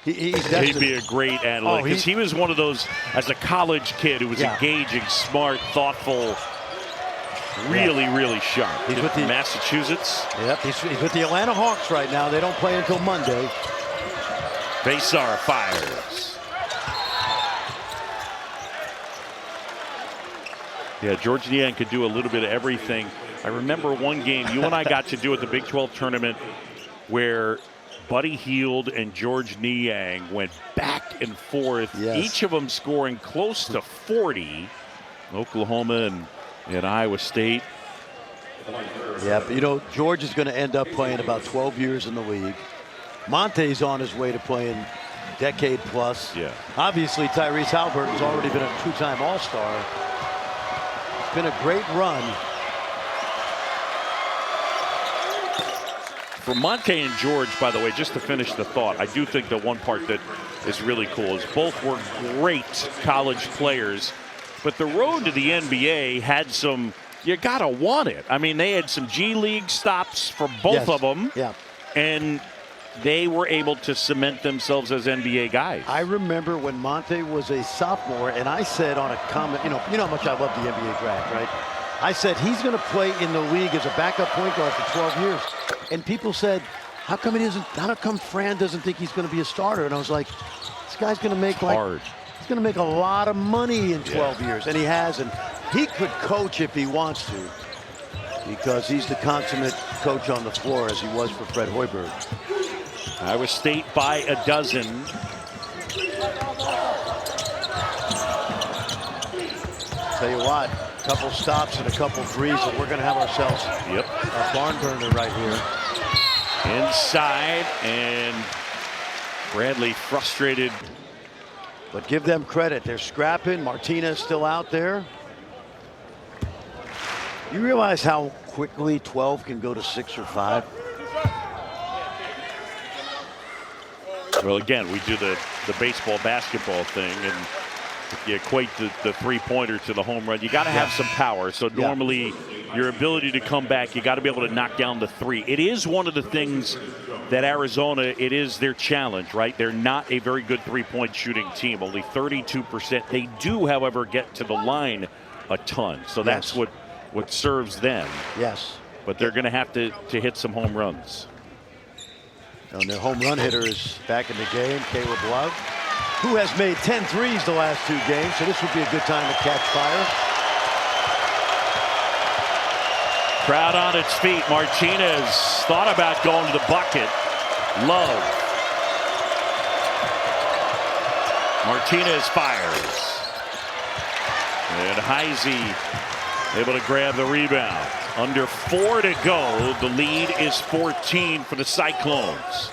He'd be a great analyst because he was one of those, as a college kid, who was engaging, smart, thoughtful, really sharp. He's with the Massachusetts. Yep, he's with the Atlanta Hawks right now. They don't play until Monday. Baysar fires. Yeah, George Niang could do a little bit of everything. I remember one game you and I got to do at the Big 12 tournament where Buddy Hield and George Niang went back and forth, each of them scoring close to 40. Oklahoma and Iowa State. Yeah, but you know, George is going to end up playing about 12 years in the league. Monte's on his way to playing decade plus. Yeah. Obviously, Tyrese Halliburton's already been a two-time All-Star. It's been a great run. For Monte and George, by the way, just to finish the thought, I do think the one part that is really cool is both were great college players, but the road to the NBA had some, you gotta want it. I mean, they had some G League stops for both of them, and they were able to cement themselves as NBA guys. I remember when Monte was a sophomore, and I said on a comment, you know how much I love the NBA draft, right? I said he's going to play in the league as a backup point guard for 12 years. And people said, how come Fran doesn't think he's going to be a starter? And I was like, this guy's going to make he's going to make a lot of money in 12 years. And he has, and he could coach if he wants to, because he's the consummate coach on the floor, as he was for Fred Hoiberg. Iowa State by a dozen. Tell you what, a couple stops and a couple threes, and we're going to have ourselves a barn burner right here. Inside, and Bradley frustrated. But give them credit. They're scrapping. Martinez still out there. You realize how quickly 12 can go to 6 or 5? Well, again, we do the baseball, basketball thing, and if you equate the three-pointer to the home run, you got to have some power. So normally your ability to come back, you got to be able to knock down the three. It is one of the things that Arizona, it is their challenge, right? They're not a very good three-point shooting team, only 32%. They do, however, get to the line a ton. So that's what serves them. Yes. But they're going to have to hit some home runs. And their home run hitter is back in the game, Caleb Love, who has made 10 threes the last 2 games, so this would be a good time to catch fire. Crowd on its feet. Martinez thought about going to the bucket. Love. Martinez fires. And Heise able to grab the rebound. Under 4 to go. The lead is 14 for the Cyclones.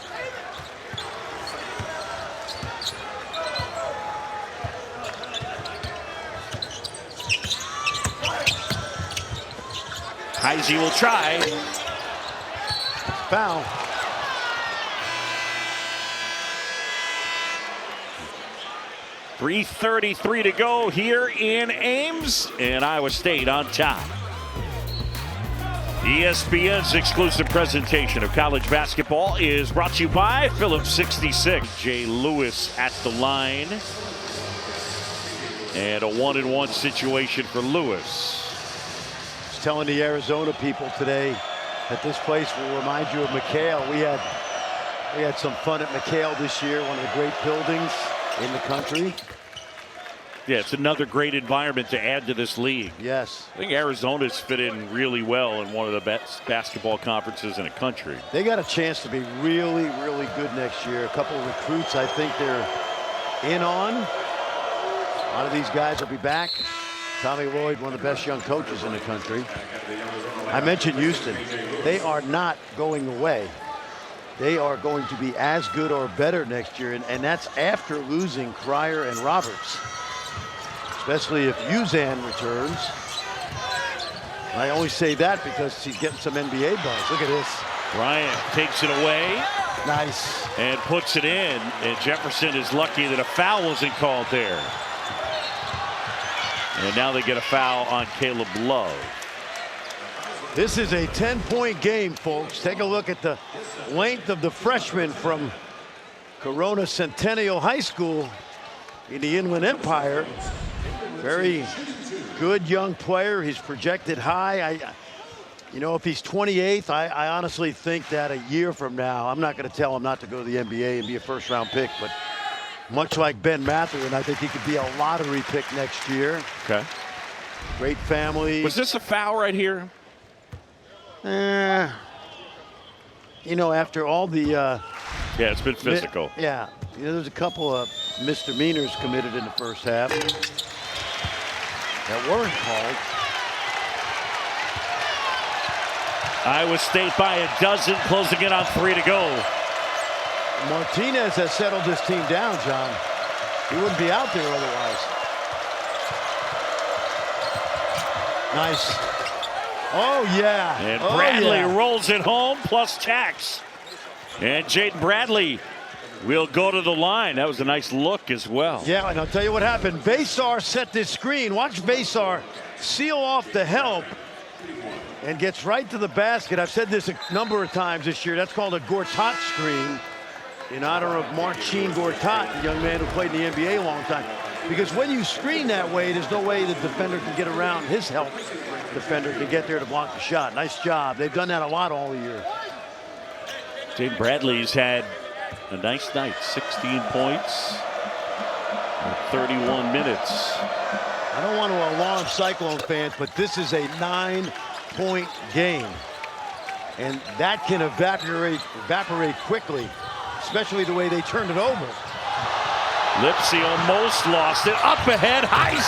Heise will try. Foul. .333 to go here in Ames, and Iowa State on top. ESPN's exclusive presentation of college basketball is brought to you by Phillips 66. Jay Lewis at the line. And a 1-and-1 situation for Lewis. Telling the Arizona people today that this place will remind you of McHale. We had some fun at McHale this year, one of the great buildings in the country. Yeah, it's another great environment to add to this league. Yes. I think Arizona's fit in really well in one of the best basketball conferences in the country. They got a chance to be really, really good next year. A couple of recruits I think they're in on. A lot of these guys will be back. Tommy Lloyd, one of the best young coaches in the country. I mentioned Houston. They are not going away. They are going to be as good or better next year, and that's after losing Cryer and Roberts. Especially if Uzan returns. I only say that because he's getting some NBA buzz. Look at this. Bryant takes it away. Nice. And puts it in. And Jefferson is lucky that a foul wasn't called there. And now they get a foul on Caleb Love. This is a 10-point game, folks. Take a look at the length of the freshman from Corona Centennial High School in the Inland Empire. Very good young player. He's projected high. You know, if he's 28th, I honestly think that a year from now, I'm not going to tell him not to go to the NBA and be a first-round pick, but much like Ben Mathurin, I think he could be a lottery pick next year. Okay. Great family. Was this a foul right here? You know, after all the... yeah, it's been physical. Yeah. You know, there's a couple of misdemeanors committed in the first half that weren't called. Iowa State by a dozen, closing in on 3 to go. Martinez has settled this team down, John. He wouldn't be out there otherwise. Nice. Oh, yeah. And Bradley rolls it home, plus tax. And Jaden Bradley will go to the line. That was a nice look as well. Yeah, and I'll tell you what happened. Vasar set this screen. Watch Vasar seal off the help and gets right to the basket. I've said this a number of times this year. That's called a Gortat screen in honor of Marcin Gortat, the young man who played in the NBA a long time. Because when you screen that way, there's no way the defender can get around his help. Defender to get there to block the shot. Nice job. They've done that a lot all year. Jaden Bradley's had a nice night. 16 points in 31 minutes. I don't want to alarm Cyclone fans, but this is a 9-point game. And that can evaporate quickly, especially the way they turned it over. Lipsey almost lost it. Up ahead, Heise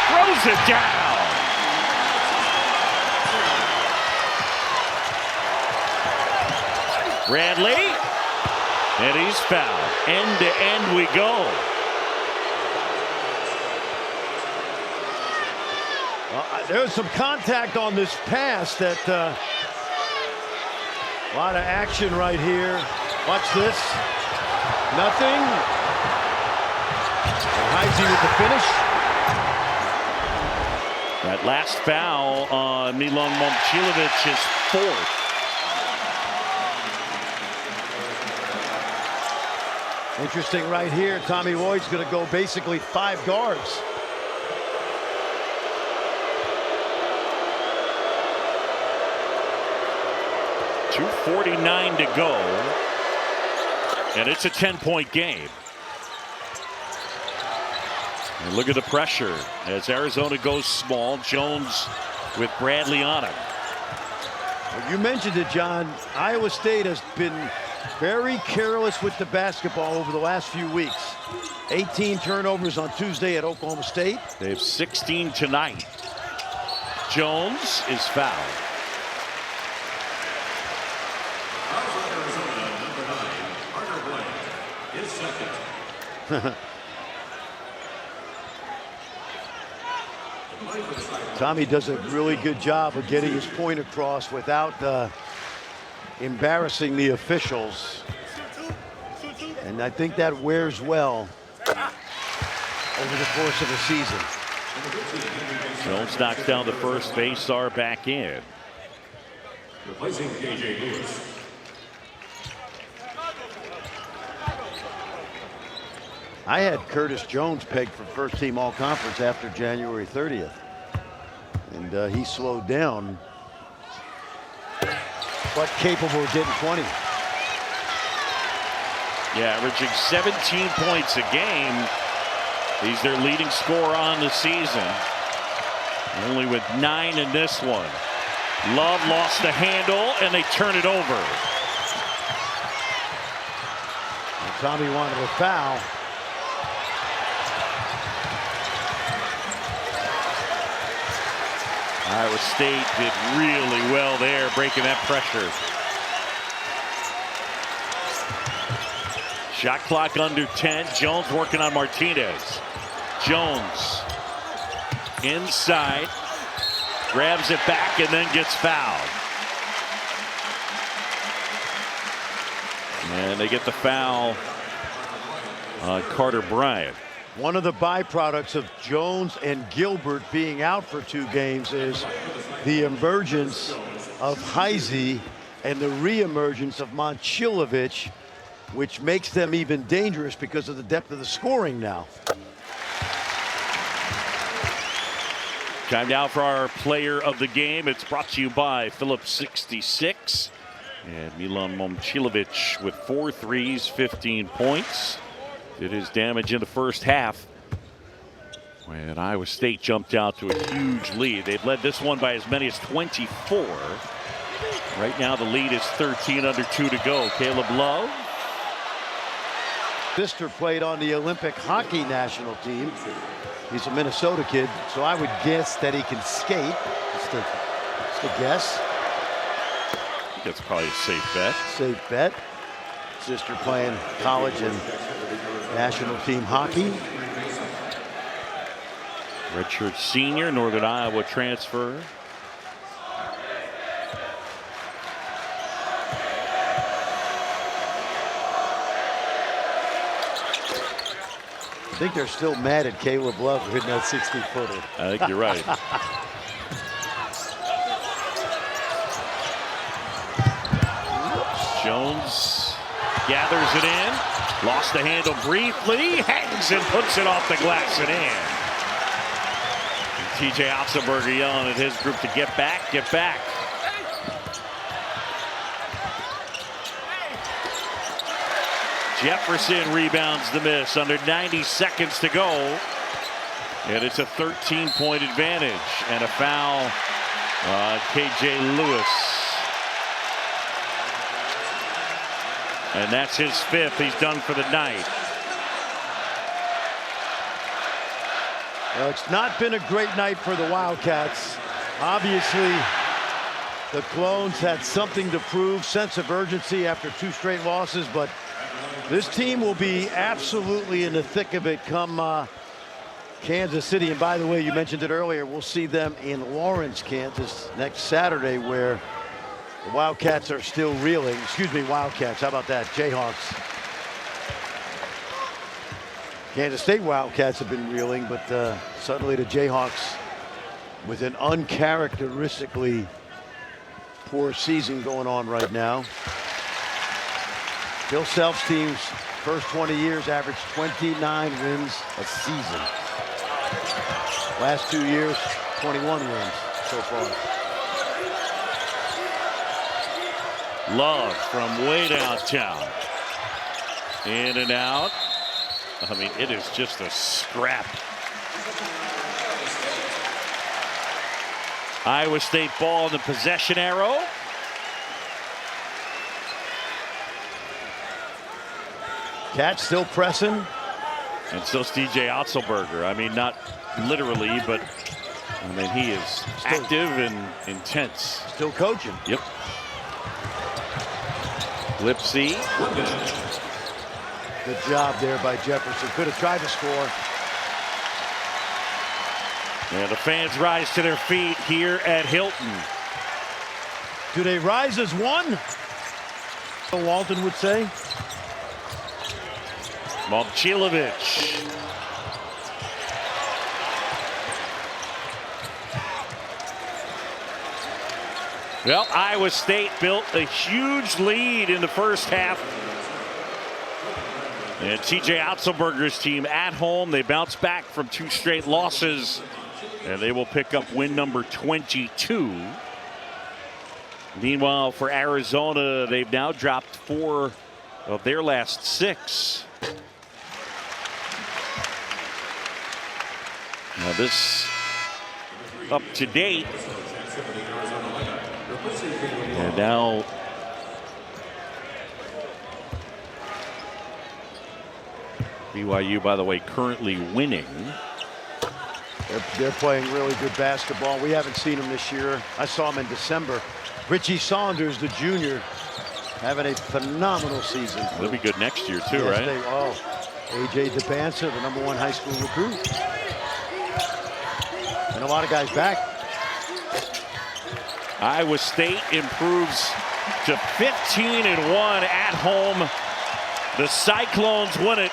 throws it down. Bradley, and he's fouled. End to end we go. There was some contact on this pass that a lot of action right here. Watch this. Nothing. Heise with the finish. That last foul on Milan Momcilovic is 4th. Interesting right here. Tommy Lloyd's going to go basically 5 guards. .249 to go. And it's a 10-point game. And look at the pressure as Arizona goes small. Jones with Bradley on him. Well, you mentioned it, John. Iowa State has been very careless with the basketball over the last few weeks. 18 turnovers on Tuesday at Oklahoma State. They have 16 tonight. Jones is fouled. Tommy does a really good job of getting his point across without embarrassing the officials. And I think that wears well over the course of the season. Jones knocks down the first. Vasar back in. Replacing KJ Lewis. I had Curtis Jones pegged for first team all conference after January 30th. And he slowed down, but capable of getting 20. Yeah, averaging 17 points a game. He's their leading scorer on the season. Only with 9 in this one. Love lost the handle and they turn it over. And Tommy wanted a foul. Iowa State did really well there, breaking that pressure. Shot clock under 10. Jones working on Martinez. Jones inside, grabs it back and then gets fouled. And they get the foul on Carter Bryant. One of the byproducts of Jones and Gilbert being out for 2 games is the emergence of Heise and the reemergence of Momcilovic, which makes them even dangerous because of the depth of the scoring now. Time now for our player of the game. It's brought to you by Phillips 66. And Milan Momcilovic with 4 threes, 15 points. Did his damage in the first half when Iowa State jumped out to a huge lead. They've led this one by as many as 24. Right now the lead is 13 under 2 to go. Caleb Love. Sister played on the Olympic hockey national team. He's a Minnesota kid, so I would guess that he can skate. Just a guess. That's probably a safe bet. Safe bet. Sister playing college and national team hockey. Redshirt senior, Northern Iowa transfer. I think they're still mad at Caleb Love for hitting that 60-footer. I think you're right. Jones gathers it in. Lost the handle briefly. Hangs and puts it off the glass and in. TJ Otzelberger yelling at his group to get back, get back. Jefferson rebounds the miss. Under 90 seconds to go. And it's a 13-point advantage. And a foul on KJ Lewis. And that's his 5th. He's done for the night. Well, it's not been a great night for the Wildcats. Obviously, the Clones had something to prove, sense of urgency after 2 straight losses, but this team will be absolutely in the thick of it come Kansas City. And by the way, you mentioned it earlier, we'll see them in Lawrence, Kansas next Saturday, where the Wildcats are still reeling. Excuse me, Wildcats. How about that? Jayhawks. Kansas State Wildcats have been reeling, but suddenly the Jayhawks, with an uncharacteristically poor season going on right now. Bill Self's team's first 20 years averaged 29 wins a season. Last 2 years, 21 wins so far. Love from way downtown. In and out. I mean, it is just a scrap. Iowa State ball in the possession arrow. Cats still pressing. And so's TJ Otzelberger. I mean, not literally, but I mean, he is active and intense. Still coaching. Yep. Lipsey. Good job there by Jefferson. Could have tried to score. And the fans rise to their feet here at Hilton. Do they rise as one? Walton would say. Momcilovic. Well, Iowa State built a huge lead in the first half. And TJ Otzelberger's team at home, they bounce back from 2 straight losses. And they will pick up win number 22. Meanwhile, for Arizona, they've now dropped 4 of their last 6. Now this up to date. And now BYU, by the way, currently winning. They're playing really good basketball. We haven't seen them this year. I saw them in December. Richie Saunders, the junior, having a phenomenal season. They'll be good next year too, yes, right? AJ DeBansa, the #1 high school recruit. And a lot of guys back. Iowa State improves to 15-1 at home The Cyclones win it.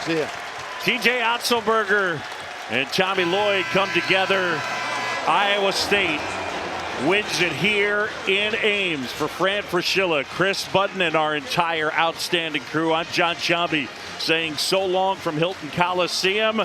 See ya. TJ Otzelberger and Tommy Lloyd come together. Iowa State wins it here in Ames. For Fran Fraschilla, Chris Button, and our entire outstanding crew, I'm John Shambi saying so long from Hilton Coliseum.